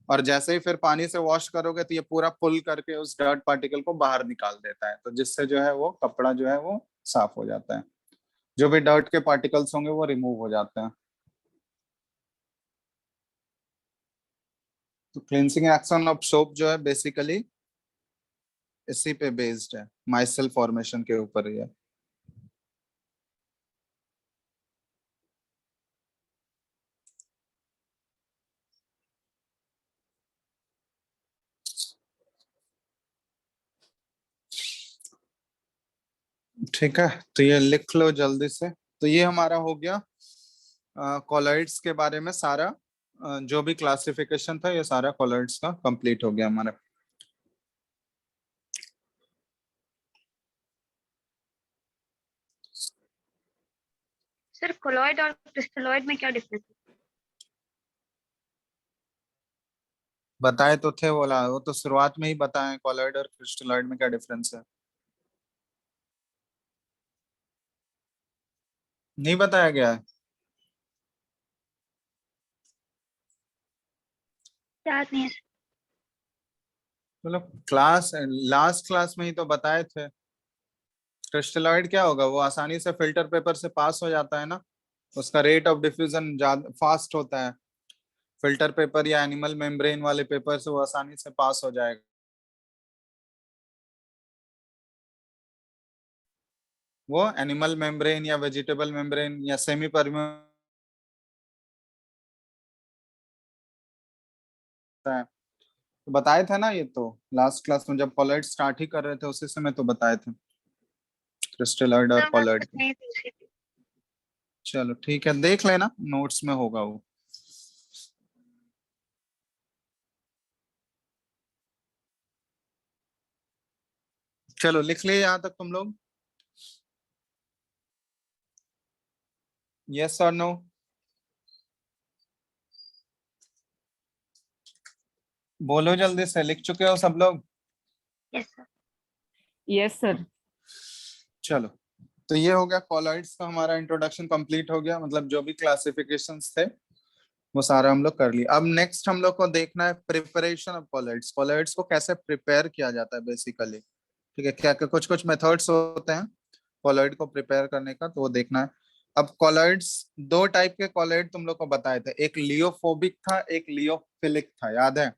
और जैसे ही फिर पानी से वॉश करोगे तो ये पूरा पुल करके उस डर्ट पार्टिकल को बाहर निकाल देता है, तो जिससे जो है वो कपड़ा जो है वो साफ हो जाता है, जो भी डर्ट के पार्टिकल्स होंगे वो रिमूव हो जाते हैं। तो क्लींसिंग एक्शन ऑफ सोप जो है बेसिकली इसी पे बेस्ड है, माइसेल फॉर्मेशन के ऊपर ही है। ठीक है, तो ये लिख लो जल्दी से। तो ये हमारा हो गया कॉलॉइड्स के बारे में सारा, जो भी क्लासिफिकेशन था ये सारा कॉलॉइड्स का कंप्लीट हो गया हमारा। सर कोलॉइड और क्रिस्टलॉइड में क्या डिफरेंस है? बताए तो थे, बोला वो तो शुरुआत में ही बताए, कॉलॉइड और क्रिस्टलॉइड में क्या डिफरेंस है। नहीं बताया गया है? याद नहीं है सर। चलो क्लास, लास्ट क्लास में ही तो बताए थे। क्रिस्टलॉइड क्या होगा, वो आसानी से फिल्टर पेपर से पास हो जाता है ना, उसका रेट ऑफ डिफ्यूजन ज्यादा फास्ट होता है। फिल्टर पेपर या एनिमल मेम्ब्रेन वाले पेपर से वो आसानी से पास हो जाएगा। वो एनिमल मेम्ब्रेन या वेजिटेबल मेम्ब्रेन या सेमी परमेबल है। तो बताए थे ना, ये तो लास्ट क्लास में जब कॉलॉइड स्टार्ट ही कर रहे थे उसी समय तो बताए थे क्रिस्टलॉइड और सर मैं कॉलॉइड कुछ के। नहीं थी उसी पे। चलो ठीक है, देख लेना नोट्स में होगा वो। चलो लिख लिए यहाँ तक तुम लोग, यस और नो? बोलो जल्दी से, लिख चुके हो सब लोग? Yes sir. Yes, sir. चलो, तो ये हो गया कॉलॉइड्स का, हमारा इंट्रोडक्शन कंप्लीट हो गया, मतलब जो भी क्लासिफिकेशंस थे वो सारा हम लोग कर लिए। अब नेक्स्ट हम लोग को देखना है प्रिपरेशन ऑफ कॉलॉइड्स। कॉलॉइड्स को कैसे प्रिपेयर किया जाता है बेसिकली, ठीक है, क्या क्या कुछ कुछ मेथड्स होते हैं कॉलॉइड को प्रिपेयर करने का, तो वो देखना है। अब कॉलॉइड्स, दो टाइप के कॉलॉइड तुम लोग को बताए थे, एक लियोफोबिक था एक लियोफिलिक था, याद है?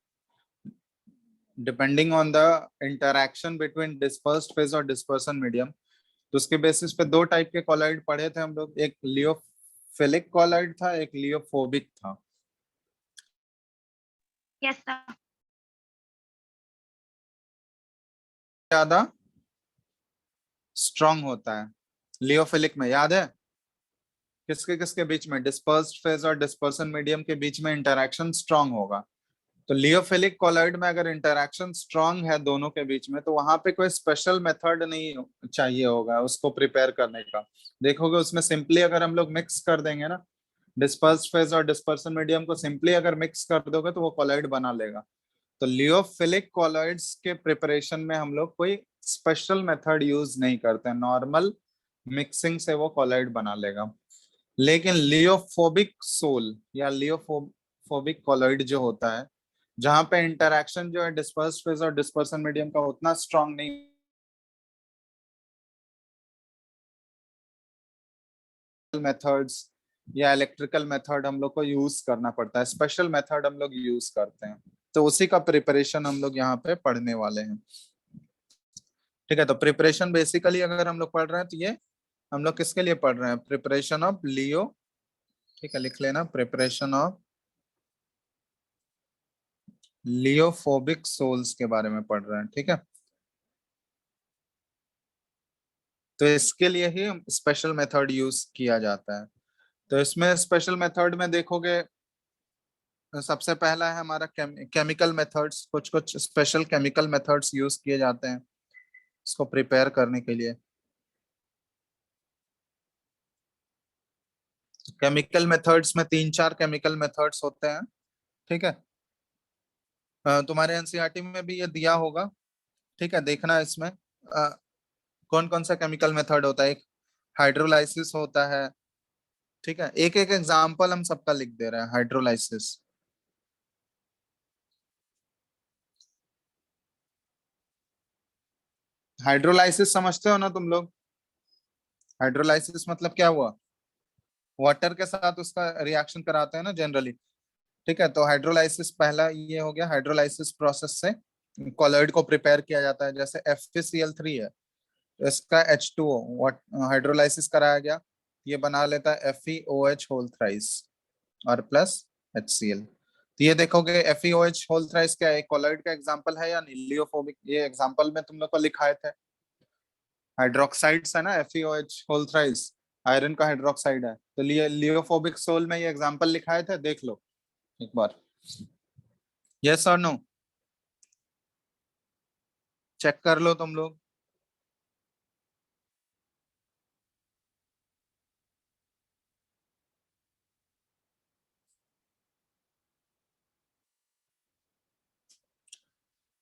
Depending on the interaction between dispersed phase और डिस्पर्सन मीडियम, तो उसके बेसिस पे दो टाइप के कॉलॉइड पढ़े थे हम लोग, एक लियोफिलिक कॉलॉइड था एक लियोफोबिक था। Yes sir. ज्यादा स्ट्रांग होता है लियोफिलिक में, याद है? किसके किसके बीच में, डिस्पर्स्ड फेज और डिस्पर्सन मीडियम के बीच में इंटरैक्शन स्ट्रांग होगा। तो लियोफिलिक कॉलॉइड में अगर इंटरैक्शन स्ट्रांग है दोनों के बीच में, तो वहां पे कोई स्पेशल मेथड नहीं चाहिए होगा उसको प्रिपेयर करने का। देखोगे उसमें सिंपली अगर हम लोग मिक्स कर देंगे ना, डिस्पर्स्ड फेज और डिस्पर्सन मीडियम को सिंपली अगर मिक्स कर दोगे तो वो कॉलॉइड बना लेगा। तो लियोफिलिक कॉलॉइड्स के प्रिपरेशन में हम लोग कोई स्पेशल मेथड यूज नहीं करते, नॉर्मल मिक्सिंग से वो कॉलॉइड बना लेगा। लेकिन लियोफोबिक सोल या लियोफोबिक कॉलॉइड जो होता है, जहां पे इंटरैक्शन जो है डिस्पर्स फेज और डिस्पर्सन मीडियम का उतना स्ट्रांग नहीं, मेथड्स या इलेक्ट्रिकल मेथड हम लोग को यूज करना पड़ता है, स्पेशल मेथड हम लोग यूज करते हैं। तो उसी का प्रिपरेशन हम लोग यहाँ पे पढ़ने वाले हैं। ठीक है, तो प्रिपरेशन बेसिकली अगर हम लोग पढ़ रहे हैं तो ये हम लोग किसके लिए पढ़ रहे हैं, प्रिपरेशन ऑफ लियो, ठीक है लिख लेना, प्रिपरेशन ऑफ लियोफोबिक सोल्स के बारे में पढ़ रहे हैं, ठीक है। तो इसके लिए ही स्पेशल मेथड यूज किया जाता है। तो इसमें स्पेशल मेथड में देखोगे, सबसे पहला है हमारा केमिकल मेथड्स, कुछ कुछ स्पेशल केमिकल मेथड्स यूज किए जाते हैं इसको प्रिपेयर करने के लिए। केमिकल मेथड्स में तीन चार केमिकल मेथड्स होते हैं, ठीक है। तुम्हारे एनसीईआरटी में भी ये दिया होगा, ठीक है, देखना इसमें कौन कौन सा केमिकल मेथड होता है। एक हाइड्रोलाइसिस होता है, ठीक है, एक एक एग्जाम्पल हम सबका लिख दे रहे हैं। हाइड्रोलाइसिस, हाइड्रोलाइसिस समझते हो ना तुम लोग? हाइड्रोलाइसिस मतलब क्या हुआ? वाटर के साथ उसका रिएक्शन कराते हैं ना जनरली। ठीक है, तो हाइड्रोलाइसिस पहला ये हो गया। हाइड्रोलाइसिस प्रोसेस से कॉलॉइड को प्रिपेयर किया जाता है। जैसे FeCl3 है, तो इसका H2O हाइड्रोलाइसिस कराया गया, ये बना लेता है FeOH होल थ्राइस और प्लस HCl। तो ये देखोगे FeOH होल थ्राइस क्या है, कॉलॉइड का एग्जांपल है या नहीं? लियोफोबिक, ये एग्जांपल में तुम लोग को लिखाए थे। हाइड्रोक्साइड्स है ना FeOH होल थ्राइस, आयरन का हाइड्रोक्साइड है। तो लियोफोबिक सोल में ये एग्जांपल लिखाए थे, देख लो एक बार। यस और नो? चेक कर लो तुम लोग।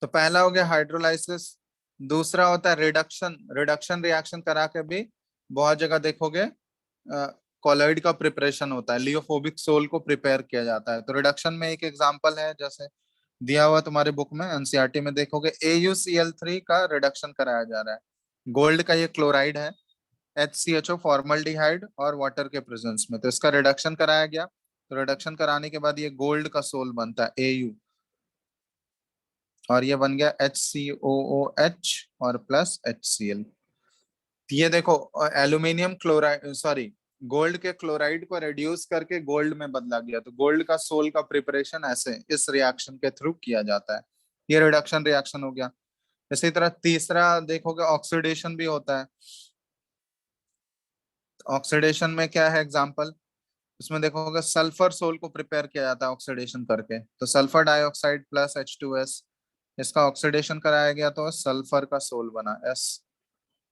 तो पहला हो गया हाइड्रोलाइसिस। दूसरा होता है रिडक्शन। रिडक्शन रिएक्शन करा के भी बहुत जगह देखोगे कॉलॉइड का प्रिपरेशन होता है, लियोफोबिक सोल को प्रिपेयर किया जाता है। तो रिडक्शन में एक एग्जांपल है, जैसे दिया हुआ तुम्हारे बुक में एनसीईआरटी में देखोगे AuCl3 का रिडक्शन कराया जा रहा है। गोल्ड का ये क्लोराइड है, HCHO फॉर्मल्डिहाइड और वाटर के प्रेजेंस में, तो इसका रिडक्शन कराया गया। तो रिडक्शन कराने के बाद ये गोल्ड का सोल बनता है AU, और ये बन गया HCOOH और प्लस HCl। ये देखो एल्यूमिनियम क्लोराइड, सॉरी, गोल्ड के क्लोराइड को रिड्यूस करके गोल्ड में बदला गया। तो गोल्ड का सोल का प्रिपरेशन ऐसे इस रिएक्शन के थ्रू किया जाता है। ये रिडक्शन रिएक्शन हो गया। इसी तरह तीसरा देखोगे ऑक्सीडेशन भी होता है। ऑक्सीडेशन में क्या है एग्जांपल? इसमें देखोगे सल्फर सोल को प्रिपेयर किया जाता है ऑक्सीडेशन करके। तो सल्फर डाइऑक्साइड प्लस H2S, इसका ऑक्सीडेशन कराया गया तो सल्फर का सोल बना S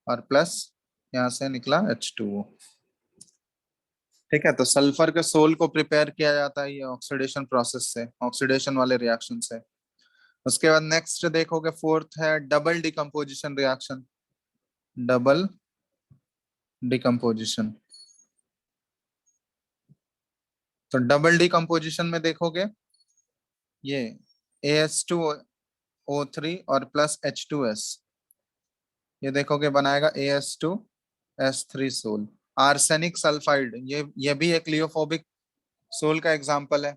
और प्लस यहाँ से निकला H2O। ठीक है, तो सल्फर के सोल को प्रिपेयर किया जाता है ये ऑक्सीडेशन प्रोसेस से, ऑक्सीडेशन वाले रिएक्शन से। उसके बाद नेक्स्ट देखोगे फोर्थ है double decomposition reaction. Double decomposition, तो डबल डिकम्पोजिशन में देखोगे ये AS2O3 और प्लस H2S, ये देखोगे बनाएगा AS2S3 सोल। आर्सेनिक सल्फाइड, ये भी एक लियोफोबिक सोल का एग्जांपल है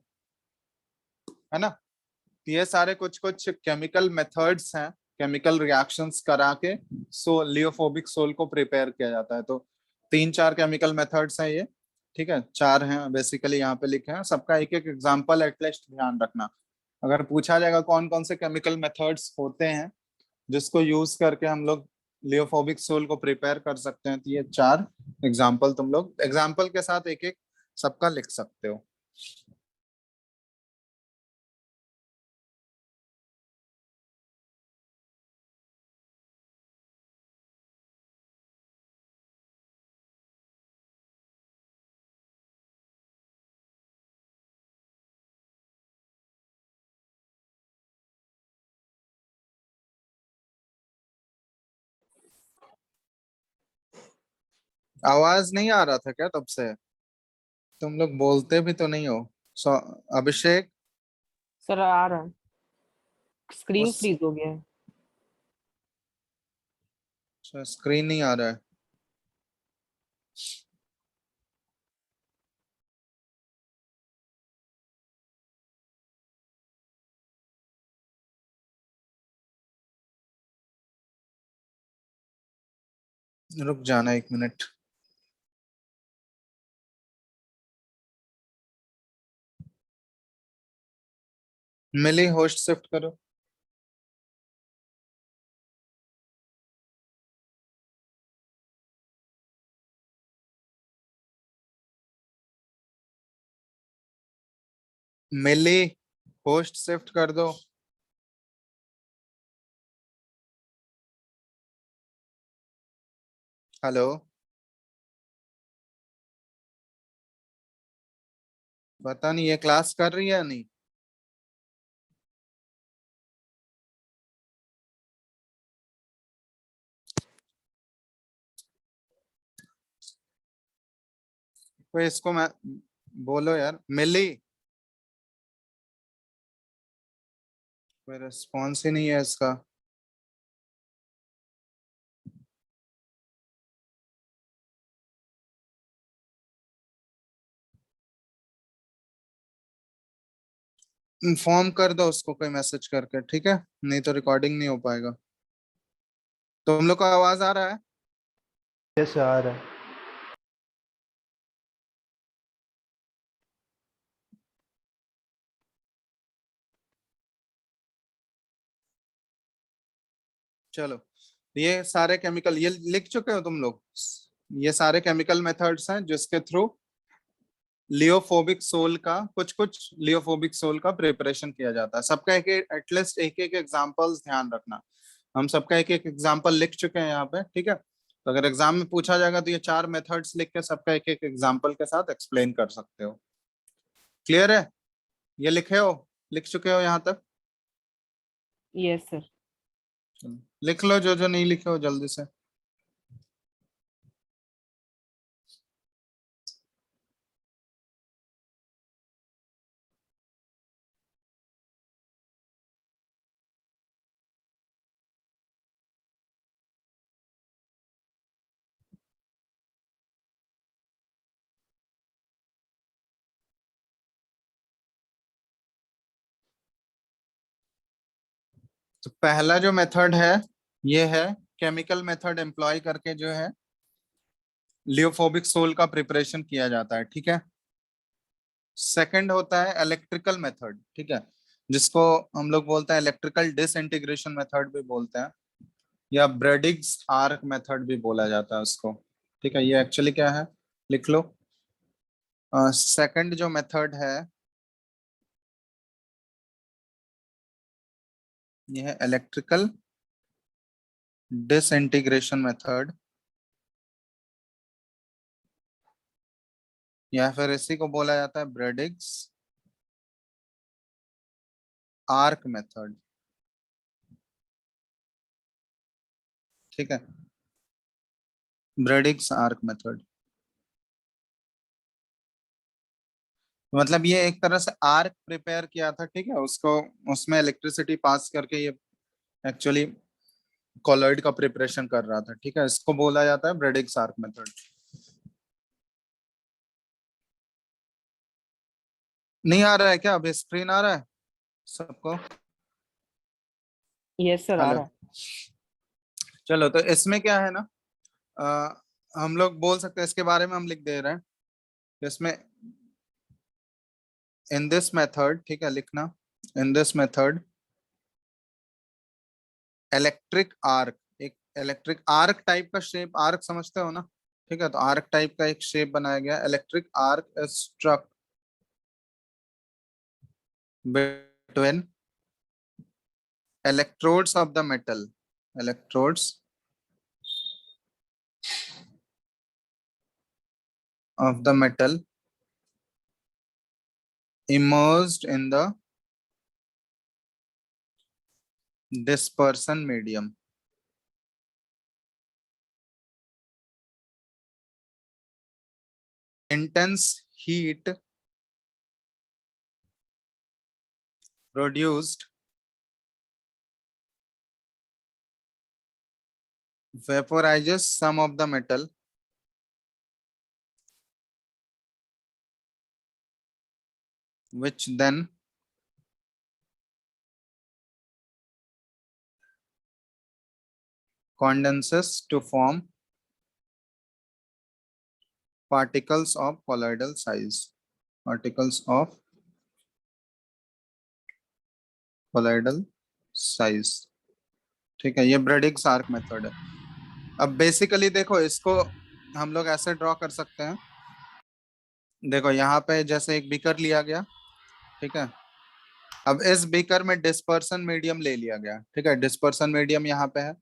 ना? तो ये सारे कुछ कुछ केमिकल मेथड्स हैं, केमिकल रिएक्शंस करा के लियोफोबिक सोल को प्रिपेयर किया जाता है। तो तीन चार केमिकल मेथड्स हैं ये। ठीक है, चार हैं बेसिकली यहाँ पे लिखे हैं, सबका एक एक एग्जांपल एटलीस्ट ध्यान रखना। अगर पूछा जाएगा कौन कौन से केमिकल मेथड्स होते हैं जिसको यूज करके हम लोग लियोफोबिक सोल को प्रिपेयर कर सकते हैं, तो ये चार एग्जाम्पल तुम लोग एग्जाम्पल के साथ एक एक सबका लिख सकते हो। आवाज नहीं आ रहा था क्या तब से? तुम लोग बोलते भी तो नहीं हो। सो अभिषेक, सर आ रहा है, स्क्रीन उस फ्रीज हो गया है। स्क्रीन नहीं आ रहा है। रुक जाना एक मिनट। मिली होस्ट शिफ्ट करो। मिली होस्ट शिफ्ट कर दो। हेलो, पता नहीं ये क्लास कर रही है या नहीं। कोई इसको मैं बोलो यार, मिली। कोई रिस्पॉन्स ही नहीं है इसका। इन्फॉर्म कर दो उसको कोई मैसेज करके, ठीक है, नहीं तो रिकॉर्डिंग नहीं हो पाएगा। तुम लोग को आवाज आ रहा है? यस सर आ रहा है। चलो, ये सारे केमिकल ये लिख चुके हो तुम लोग? ये सारे केमिकल मेथड्स हैं जिसके थ्रू लियोफोबिक सोल का, कुछ कुछ लियोफोबिक सोल का प्रिपरेशन किया जाता है। सबका एक एटलीस्ट एक एक एग्जांपल्स ध्यान रखना। हम सबका एक एक एग्जांपल लिख चुके हैं यहाँ पे, ठीक है। तो अगर एग्जाम में पूछा जाएगा तो ये 4 मेथड्स लिख के सबका एक एक एग्जांपल के साथ एक्सप्लेन कर सकते हो। क्लियर है? ये लिखे हो, लिख चुके हो यहाँ तक? Yes sir. लिख लो जो जो नहीं लिखे हो जल्दी से। तो पहला जो मेथड है ये है केमिकल मेथड एम्प्लॉय करके जो है लियोफोबिक सोल का प्रिपरेशन किया जाता है, ठीक है। सेकंड होता है इलेक्ट्रिकल मेथड, ठीक है, जिसको हम लोग बोलते हैं इलेक्ट्रिकल डिसइंटीग्रेशन मेथड भी बोलते हैं, या ब्रेडिग्स आर्क मेथड भी बोला जाता है उसको, ठीक है। ये एक्चुअली क्या है, लिख लो। सेकंड जो मेथड है ये है इलेक्ट्रिकल डिसइंटीग्रेशन मेथड, या फिर इसी को बोला जाता है ब्रेडिग्स आर्क मेथड, ठीक है, ब्रेडिग्स आर्क मेथड। मतलब ये एक तरह से आर्क प्रिपेयर किया था, ठीक है, उसको उसमें इलेक्ट्रिसिटी पास करके ये एक्चुअली कॉलॉइड का प्रिपरेशन कर रहा था, ठीक है। इसको बोला जाता है ब्रेडिग्स आर्क मेथड। नहीं आ रहा है क्या? अभी स्क्रीन आ रहा है सबको? यस सर आ हेलो, रहा है। चलो तो इसमें क्या है ना, हम लोग बोल सकते हैं इसके बारे में, हम लिख दे रहे हैं इसमें इन दिस मेथड, ठीक है, लिखना in this method electric arc, एक इलेक्ट्रिक आर्क टाइप का शेप, आर्क समझते हो ना, ठीक है, तो आर्क टाइप का एक शेप बनाया गया। Electric arc is struck between electrodes of the metal, electrodes of the metal immersed in the dispersion medium. Intense heat produced vaporizes some of the metal, which then condenses to form particles of colloidal size, particles of colloidal size, ठीक है। ये ब्रेडिग्स आर्क मेथड है। अब बेसिकली देखो, इसको हम लोग ऐसे ड्रॉ कर सकते हैं। देखो यहाँ पे जैसे एक बीकर लिया गया, ठीक है, अब इस बीकर में डिस्पर्सन मीडियम ले लिया गया, ठीक है, डिस्पर्सन मीडियम यहाँ पे है।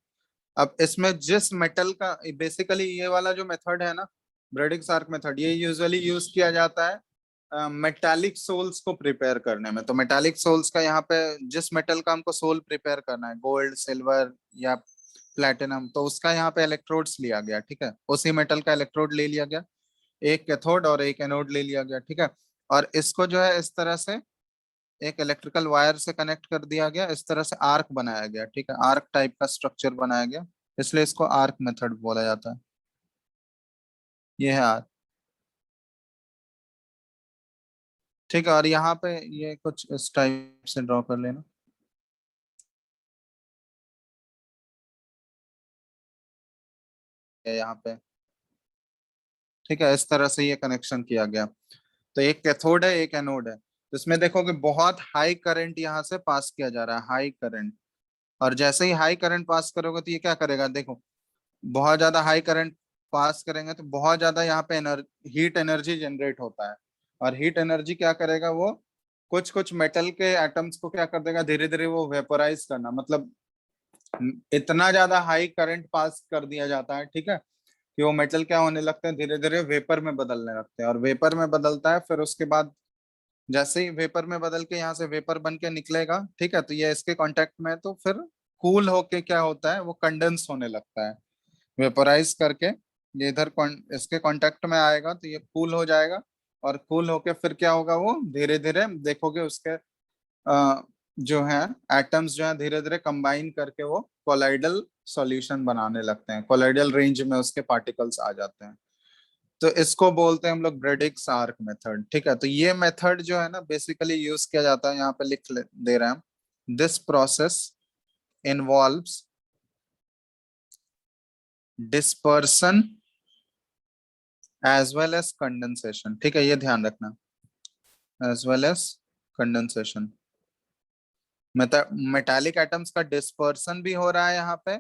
अब इसमें जिस मेटल का, बेसिकली ये वाला जो मेथड है ना, ब्रेडिग्स आर्क मेथड, ये यूजुअली यूज किया जाता है मेटालिक सोल्स को प्रिपेयर करने में। तो मेटालिक सोल्स का यहाँ पे जिस मेटल का हमको सोल प्रिपेयर करना है, गोल्ड, सिल्वर या प्लेटिनम, तो उसका यहाँ पे इलेक्ट्रोड्स लिया गया, ठीक है, उसी मेटल का इलेक्ट्रोड ले लिया गया। एक कैथोड और एक एनोड ले लिया गया, ठीक है। और इसको जो है इस तरह से एक इलेक्ट्रिकल वायर से कनेक्ट कर दिया गया, इस तरह से आर्क बनाया गया, ठीक है, आर्क टाइप का स्ट्रक्चर बनाया गया, इसलिए इसको आर्क मेथड बोला जाता है। ये है आर्क, ठीक है। और यहाँ पे ये कुछ इस टाइप से ड्रॉ कर लेना। यहाँ पे ठीक है, इस तरह से ये कनेक्शन किया गया। तो एक कैथोड है, एक एनोड है। तो इसमें देखोगे बहुत हाई करंट यहाँ से पास किया जा रहा है, हाई करंट। और जैसे ही हाई करंट पास करोगे तो ये क्या करेगा, देखो बहुत ज्यादा हाई करंट पास करेंगे तो बहुत ज्यादा यहाँ पे हीट एनर्जी जनरेट होता है। और हीट एनर्जी क्या करेगा, वो कुछ कुछ मेटल के एटम्स को क्या कर देगा, धीरे धीरे वो वेपोराइज करना, मतलब इतना ज्यादा हाई करंट पास कर दिया जाता है, ठीक है, कि वो मेटल क्या होने लगते हैं, धीरे धीरे वेपर में बदलने लगते हैं। और वेपर में बदलता है, फिर उसके बाद जैसे ही वेपर में बदल के यहाँ से वेपर बन के निकलेगा, ठीक है, तो ये इसके कांटेक्ट में है, तो फिर कूल होके क्या होता है, वो कंडेंस होने लगता है, वेपोराइज करके ये इधर इसके कांटेक्ट में आएगा तो ये कूल हो जाएगा। और कूल होके फिर क्या होगा, वो धीरे धीरे देखोगे उसके जो है एटम्स जो है धीरे धीरे कंबाइन करके वो कोलाइडल सॉल्यूशन बनाने लगते हैं, कोलाइडल रेंज में उसके पार्टिकल्स आ जाते हैं। तो इसको बोलते हैं हम लोग ब्रेडिक्स आर्क मेथड, ठीक है। तो ये मेथड जो है ना बेसिकली यूज किया जाता है, यहाँ पे दे रहे हैं हम, this process involves dispersion as well as condensation, ठीक है, ये ध्यान रखना, as well as condensation. Metallic atoms का डिस्पर्सन भी हो रहा है यहाँ पे,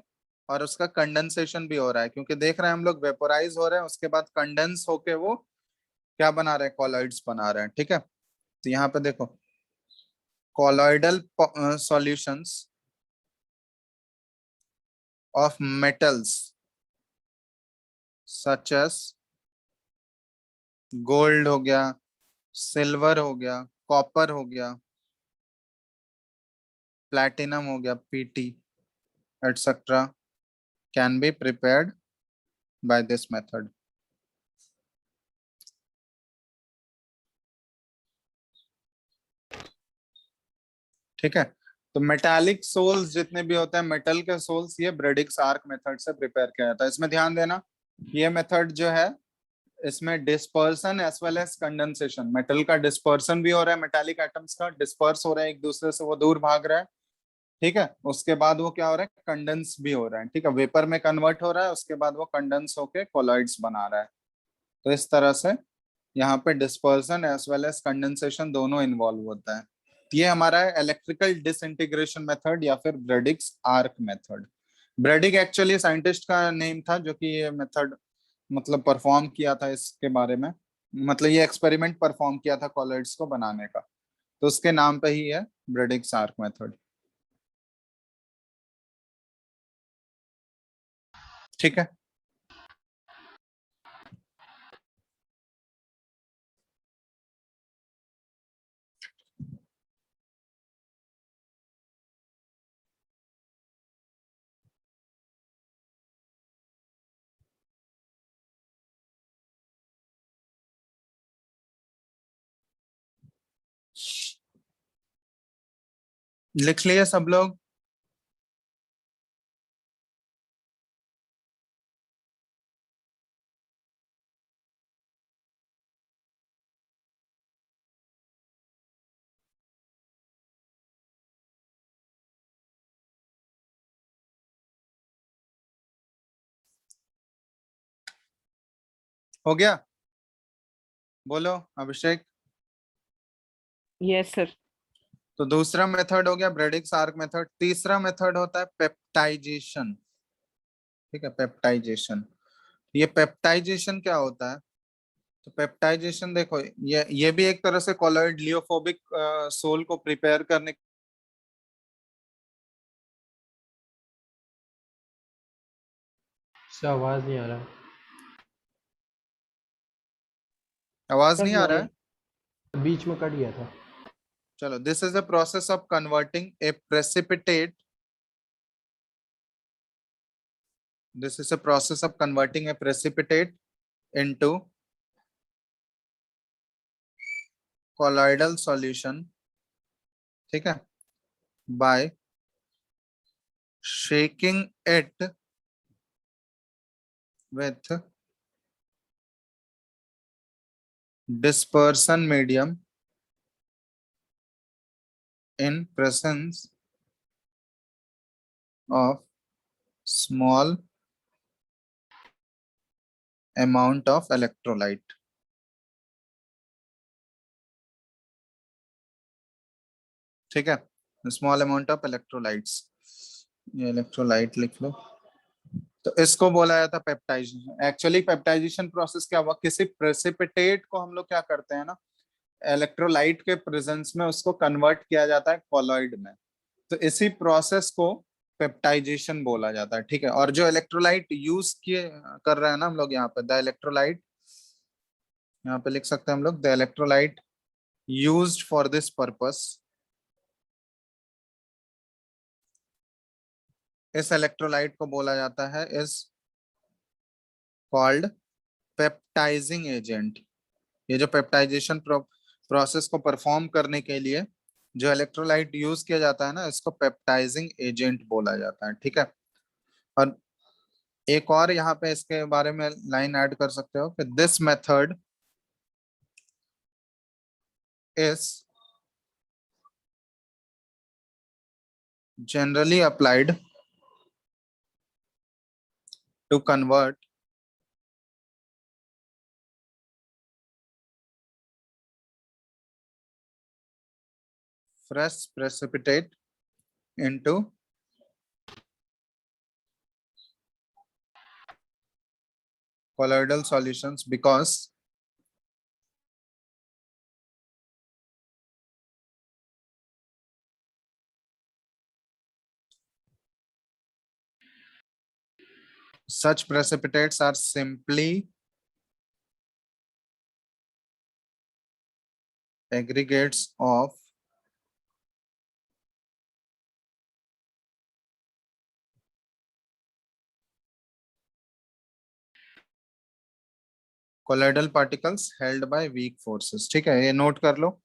और उसका कंडेंसेशन भी हो रहा है, क्योंकि देख रहे हैं हम लोग वेपोराइज हो रहे हैं, उसके बाद कंडेंस होके वो क्या बना रहे हैं, कॉलॉइड्स बना रहे हैं, ठीक है। तो यहाँ पे देखो colloidal solutions of metals such as gold हो गया, सिल्वर हो गया, कॉपर हो गया, प्लैटिनम हो गया, PT etcetera can be prepared by this method. ठीक है, तो मेटालिक सोल्स जितने भी होते हैं, मेटल के सोल्स, ये ब्रेडिक्स आर्क मेथड से प्रिपेयर किया जाता है। इसमें ध्यान देना, ये मेथड जो है इसमें dispersion as well as condensation, metal का डिस्पर्सन भी हो रहा है, मेटालिक एटम्स का डिस्पर्स हो रहा है एक दूसरे से, वो दूर भाग रहा है, ठीक है। उसके बाद वो क्या हो रहा है, कंडेंस भी हो रहा है, ठीक है, वेपर में कन्वर्ट हो रहा है, उसके बाद वो कंडेंस होके कोलॉइड्स बना रहा है। तो इस तरह से यहाँ पे dispersion as well as condensation दोनों इन्वॉल्व होता है। ये हमारा है इलेक्ट्रिकल डिसइंटीग्रेशन मेथड या फिर Bredig's arc method. Bredig actually scientist का नेम था जो कि ये मेथड मतलब परफॉर्म किया था इसके बारे में, मतलब ये एक्सपेरिमेंट परफॉर्म किया था कॉलॉइड्स को बनाने का, तो उसके नाम पे ही है ब्रेडिक्स आर्क मेथड, ठीक है। लिख लिए सब लोग? हो गया? बोलो अभिषेक। Yes sir. तो दूसरा मेथड हो गया ब्रेडिक्स आर्क मेथड। तीसरा मेथड होता है पेप्टाइजेशन, ठीक है, पेप्टाइजेशन। ये पेप्टाइजेशन क्या होता है, तो पेप्टाइजेशन देखो ये भी एक तरह से कॉलॉइड लियोफोबिक सोल को प्रिपेयर करने। इससे आवाज नहीं आ रहा। आवाज सर नहीं आ रहा है? बीच में कट गया था। चलो, this is a process of converting A precipitate, this is a process of converting a precipitate into colloidal solution, ठीक है, by shaking it with dispersion medium in presence of small amount of electrolyte. ठीक है, स्मॉल अमाउंट ऑफ इलेक्ट्रोलाइट्स, ये इलेक्ट्रोलाइट लिख लो। तो इसको बोला जाता है पेप्टाइजेशन। एक्चुअली पेप्टाइजेशन प्रोसेस क्या हुआ, किसी प्रेसिपिटेट को हम लोग क्या करते हैं ना, इलेक्ट्रोलाइट के प्रेजेंस में उसको कन्वर्ट किया जाता है कॉलॉइड में, तो इसी प्रोसेस को पेप्टाइजेशन बोला जाता है। ठीक है, और जो इलेक्ट्रोलाइट यूज किए कर रहे हैं ना हम लोग यहाँ पे, द इलेक्ट्रोलाइट, यहाँ पे लिख सकते हैं हम लोग, the electrolyte used for this purpose, इस इलेक्ट्रोलाइट को बोला जाता है इज कॉल्ड पेप्टाइजिंग एजेंट। ये जो पेप्टाइजेशन प्रोसेस को परफॉर्म करने के लिए जो इलेक्ट्रोलाइट यूज किया जाता है ना, इसको पेप्टाइजिंग एजेंट बोला जाता है। ठीक है, और एक और यहाँ पे इसके बारे में लाइन ऐड कर सकते हो कि this method is generally applied to convert fresh precipitate into colloidal solutions because such precipitates are simply aggregates of colloidal particles held by weak forces। ठीक है, ये नोट कर लो,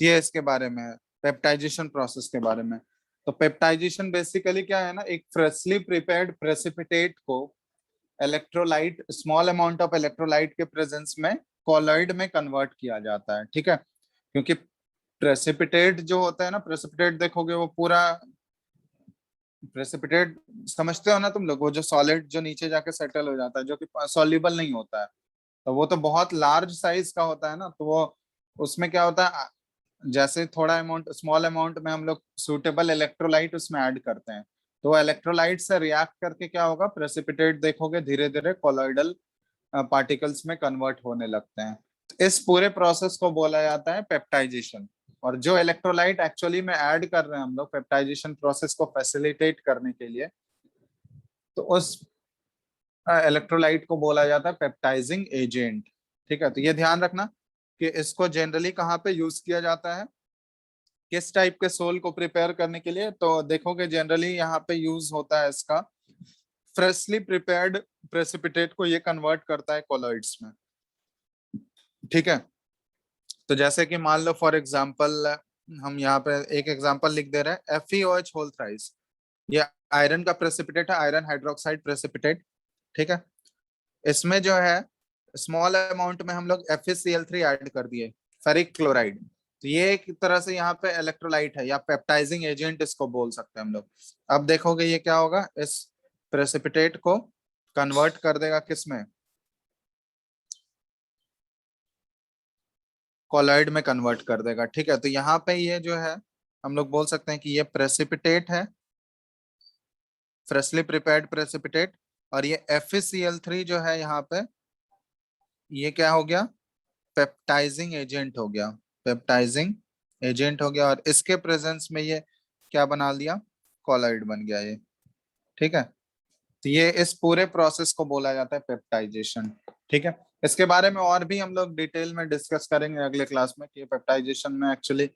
ये इसके बारे में है, पेप्टाइजेशन प्रोसेस के बारे में। तो पेप्टाइजेशन बेसिकली क्या है ना, एक फ्रेशली प्रिपेयर्ड प्रेसिपिटेट को electrolyte, small amount of electrolyte के प्रेजेंस में कॉलॉइड में कन्वर्ट किया जाता है। ठीक है, क्योंकि प्रेसिपिटेट जो होता है ना, प्रेसिपिटेट देखोगे वो पूरा प्रेसिपिटेट समझते हो ना तुम लोग, वो जो सॉलिड जो नीचे जाके सेटल हो जाता है, जो कि सॉल्युबल नहीं होता है, तो वो तो बहुत लार्ज साइज का होता है ना, तो वो उसमें क्या होता है, जैसे थोड़ा अमाउंट, स्मॉल अमाउंट में हम लोग सूटेबल इलेक्ट्रोलाइट उसमें ऐड करते हैं, तो इलेक्ट्रोलाइट से रिएक्ट करके क्या होगा, प्रेसिपिटेट देखोगे धीरे धीरे कॉलॉइडल पार्टिकल्स में कन्वर्ट होने लगते हैं। तो इस पूरे प्रोसेस को बोला जाता है पेप्टाइजेशन। और जो इलेक्ट्रोलाइट एक्चुअली में ऐड कर रहे हैं हम लोग पेप्टाइजेशन प्रोसेस को फैसिलिटेट करने के लिए, तो उस इलेक्ट्रोलाइट को बोला जाता है पेप्टाइजिंग एजेंट। ठीक है, तो ये ध्यान रखना कि इसको जनरली कहाँ पे यूज किया जाता है, किस टाइप के सोल को प्रिपेयर करने के लिए, तो देखोगे जनरली यहाँ पे यूज होता है इसका, फ्रेशली प्रिपेयर्ड प्रेसिपिटेट को ये कन्वर्ट करता है कॉलॉइड्स में। ठीक है, तो जैसे कि मान लो फॉर एग्जांपल, हम यहाँ पे एक एग्जांपल लिख दे रहे हैं, FeOH होल थ्राइस, ये आयरन का प्रेसिपिटेट है, आयरन हाइड्रोक्साइड प्रेसिपिटेट। ठीक है, इसमें जो है स्मॉल अमाउंट में हम लोग FeCl3 ऐड कर दिए, फेरिक क्लोराइड, तो ये एक तरह से यहाँ पे इलेक्ट्रोलाइट है या पेप्टाइजिंग एजेंट इसको बोल सकते हैं हम लोग। अब देखोगे ये क्या होगा, इस प्रेसिपिटेट को कन्वर्ट कर देगा किसमें, कॉलॉइड में कन्वर्ट कर देगा। ठीक है, तो यहाँ पे ये जो है हम लोग बोल सकते हैं कि ये प्रेसिपिटेट है, फ्रेशली प्रिपेयर्ड प्रेसिपिटेट, और ये FeCl3 जो है यहाँ पे, ये क्या हो गया, पेप्टाइजिंग एजेंट हो गया, पेप्टाइजिंग एजेंट हो गया, और इसके प्रेजेंस में ये क्या बना लिया, कॉलॉइड बन गया ये। ठीक है, तो ये इस पूरे प्रोसेस को बोला जाता है पेप्टाइजेशन। ठीक है, इसके बारे में और भी हम लोग डिटेल में डिस्कस करेंगे अगले क्लास में कि पेप्टाइजेशन में एक्चुअली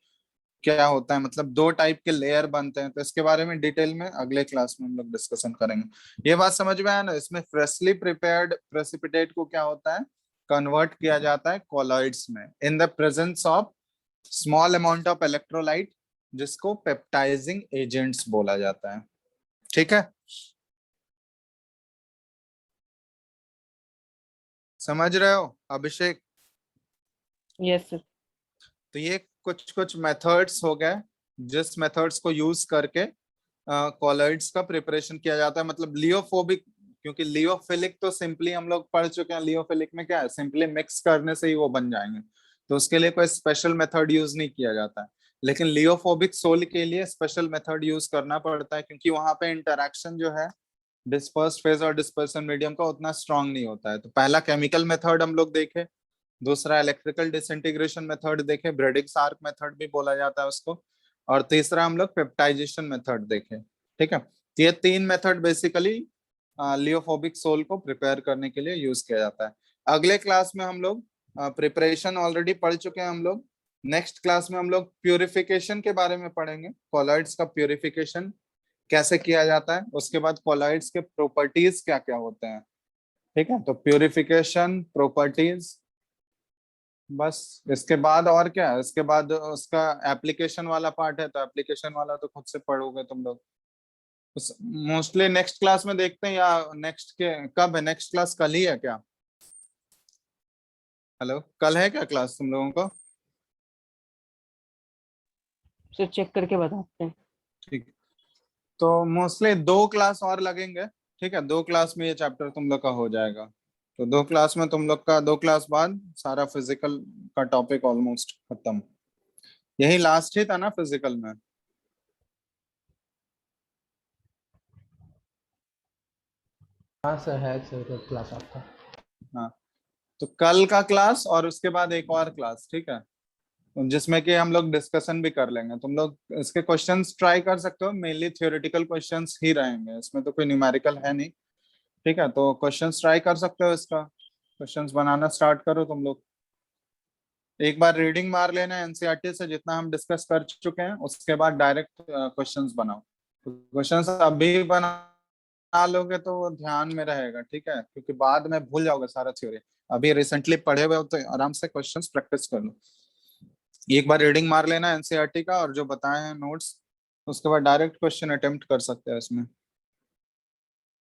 क्या होता है, मतलब दो टाइप के लेयर बनते हैं, तो इसके बारे में डिटेल में अगले क्लास में हम लोग डिस्कशन करेंगे। ये बात समझ में आया ना, इसमें फ्रेशली प्रिपेयर्ड प्रेसिपिटेट को क्या होता है, कन्वर्ट किया जाता है कॉलॉइड्स में in the presence of small amount of electrolyte, जिसको पेप्टाइजिंग एजेंट्स बोला जाता है। ठीक है, समझ रहे हो अभिषेक? Yes sir. तो ये कुछ कुछ मेथड्स हो गए जिस मेथड्स को यूज करके कॉलॉइड्स का प्रिपरेशन किया जाता है। मतलब लियोफोबिक, क्योंकि लियोफिलिक तो सिंपली हम लोग पढ़ चुके हैं, लियोफिलिक में क्या है, सिंपली मिक्स करने से ही वो बन जाएंगे, तो उसके लिए कोई स्पेशल मेथड यूज नहीं किया जाता है। लेकिन लियोफोबिक सोल के लिए स्पेशल मेथड यूज करना पड़ता है, क्योंकि वहां पे इंटरेक्शन जो है डिस्पर्स फेज और डिस्पर्सन मीडियम का उतना स्ट्रांग नहीं होता है। तो पहला केमिकल मेथड हम लोग देखे, दूसरा इलेक्ट्रिकल डिसइंटीग्रेशन मेथड देखे, ब्रेडिक्स आर्क मेथड भी बोला जाता है उसको, और तीसरा हम लोग पेप्टाइजेशन मेथड देखे। ठीक है, तो ये 3 मेथड बेसिकली लियोफोबिक सोल को प्रिपेयर करने के लिए यूज किया जाता है। अगले क्लास में हम लोग प्रिपरेशन ऑलरेडी पढ़ चुके हैं हम लोग, नेक्स्ट क्लास में हम लोग प्यूरिफिकेशन के बारे में पढ़ेंगे, कॉलॉइड्स का प्यूरिफिकेशन कैसे किया जाता है, उसके बाद कॉलॉइड्स के प्रॉपर्टीज क्या क्या होते हैं। ठीक है, तो प्यूरिफिकेशन, प्रॉपर्टीज, बस इसके बाद और क्या है, इसके बाद उसका एप्लीकेशन वाला पार्ट है, तो एप्लीकेशन वाला तो खुद से पढ़ोगे तुम लोग। मोस्टली नेक्स्ट क्लास में देखते हैं, या नेक्स्ट के कब है, नेक्स्ट क्लास कल ही है क्या? हेलो, कल है क्या क्लास तुम लोगों को? सर चेक करके बताते हैं। ठीक, तो मोस्टली 2 क्लास और लगेंगे। ठीक है, 2 क्लास में ये चैप्टर तुम लोग का हो जाएगा। तो 2 क्लास में तुम लोग का 2 क्लास बाद सारा फिजिकल का टॉपिक ऑलमोस्ट खत्म। यही लास्ट ही था ना फिजिकल में? हाँ सर, है सर क्लास आपका। हाँ, तो कल का क्लास और उसके बाद एक और क्लास, ठीक है, जिसमें कि हम लोग डिस्कशन भी कर लेंगे। तुम लोग इसके क्वेश्चंस ट्राई कर सकते हो, मेनली थ्योरेटिकल क्वेश्चंस ही रहेंगे, इसमें तो कोई न्यूमेरिकल है नहीं। ठीक है, तो क्वेश्चंस ट्राई कर सकते हो, इसका क्वेश्चंस बनाना स्टार्ट करो तुम लोग। एक बार रीडिंग मार लेना एनसीईआरटी से जितना हम डिस्कस कर चुके हैं, उसके बाद डायरेक्ट क्वेश्चंस बनाओ। क्वेश्चंस अभी बना लोगे तो वो ध्यान में रहेगा, ठीक है, क्योंकि बाद में भूल जाओगे सारा थ्योरी। अभी रिसेंटली पढ़े हुए हो तो आराम से क्वेश्चंस प्रैक्टिस कर लो। एक बार रीडिंग मार लेना एनसीईआरटी का और जो बताए हैं नोट्स, उसके बाद डायरेक्ट क्वेश्चन अटेम्प्ट कर सकते हैं इसमें।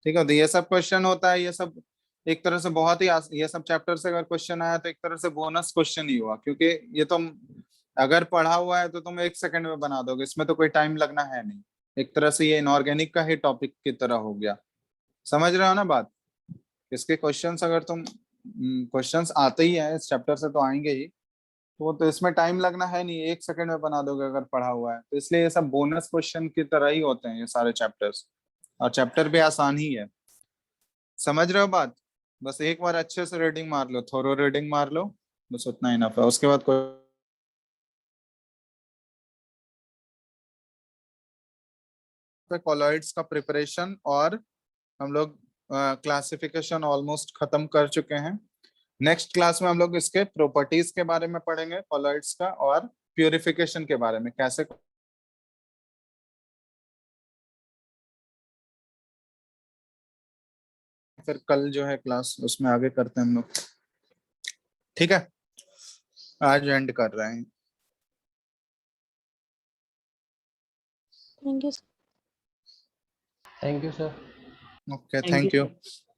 ठीक है, तो ये सब क्वेश्चन होता है, ये सब एक तरह से बहुत ही ये सब चैप्टर से अगर क्वेश्चन आया तो एक तरह से बोनस क्वेश्चन ही हुआ, क्योंकि ये तुम अगर पढ़ा हुआ है तो तुम 1 सेकंड में बना दोगे, इसमें तो कोई टाइम लगना है नहीं। एक तरह से ये इनऑर्गेनिक का ही टॉपिक की तरह हो गया। समझ रहे हो ना बात? इसके क्वेश्चंस अगर तुम क्वेश्चंस आते ही है इस चैप्टर से तो आएंगे ही, तो इसमें टाइम लगना है नहीं, 1 सेकंड में बना दोगे अगर पढ़ा हुआ है। तो इसलिए ये सब बोनस क्वेश्चन की तरह ही होते हैं ये सारे चैप्टर्स, और चैप्टर भी आसान ही है। समझ रहे हो बात? बस एक बार अच्छे से रीडिंग मार लो, थोरो रीडिंग मार लो, बस उतना इनफ है। उसके बाद कोई कॉलॉइड्स का प्रिपरेशन और हम लोग क्लासिफिकेशन ऑलमोस्ट खत्म कर चुके हैं। नेक्स्ट क्लास में हम लोग इसके प्रॉपर्टीज के बारे में पढ़ेंगे कॉलॉइड्स का, और प्यूरिफिकेशन के बारे में कैसे। फिर कल जो है क्लास उसमें आगे करते हैं हम लोग। ठीक है, आज एंड कर रहे हैं। Thank you. Thank you sir. Okay, thank you thank you. Sir.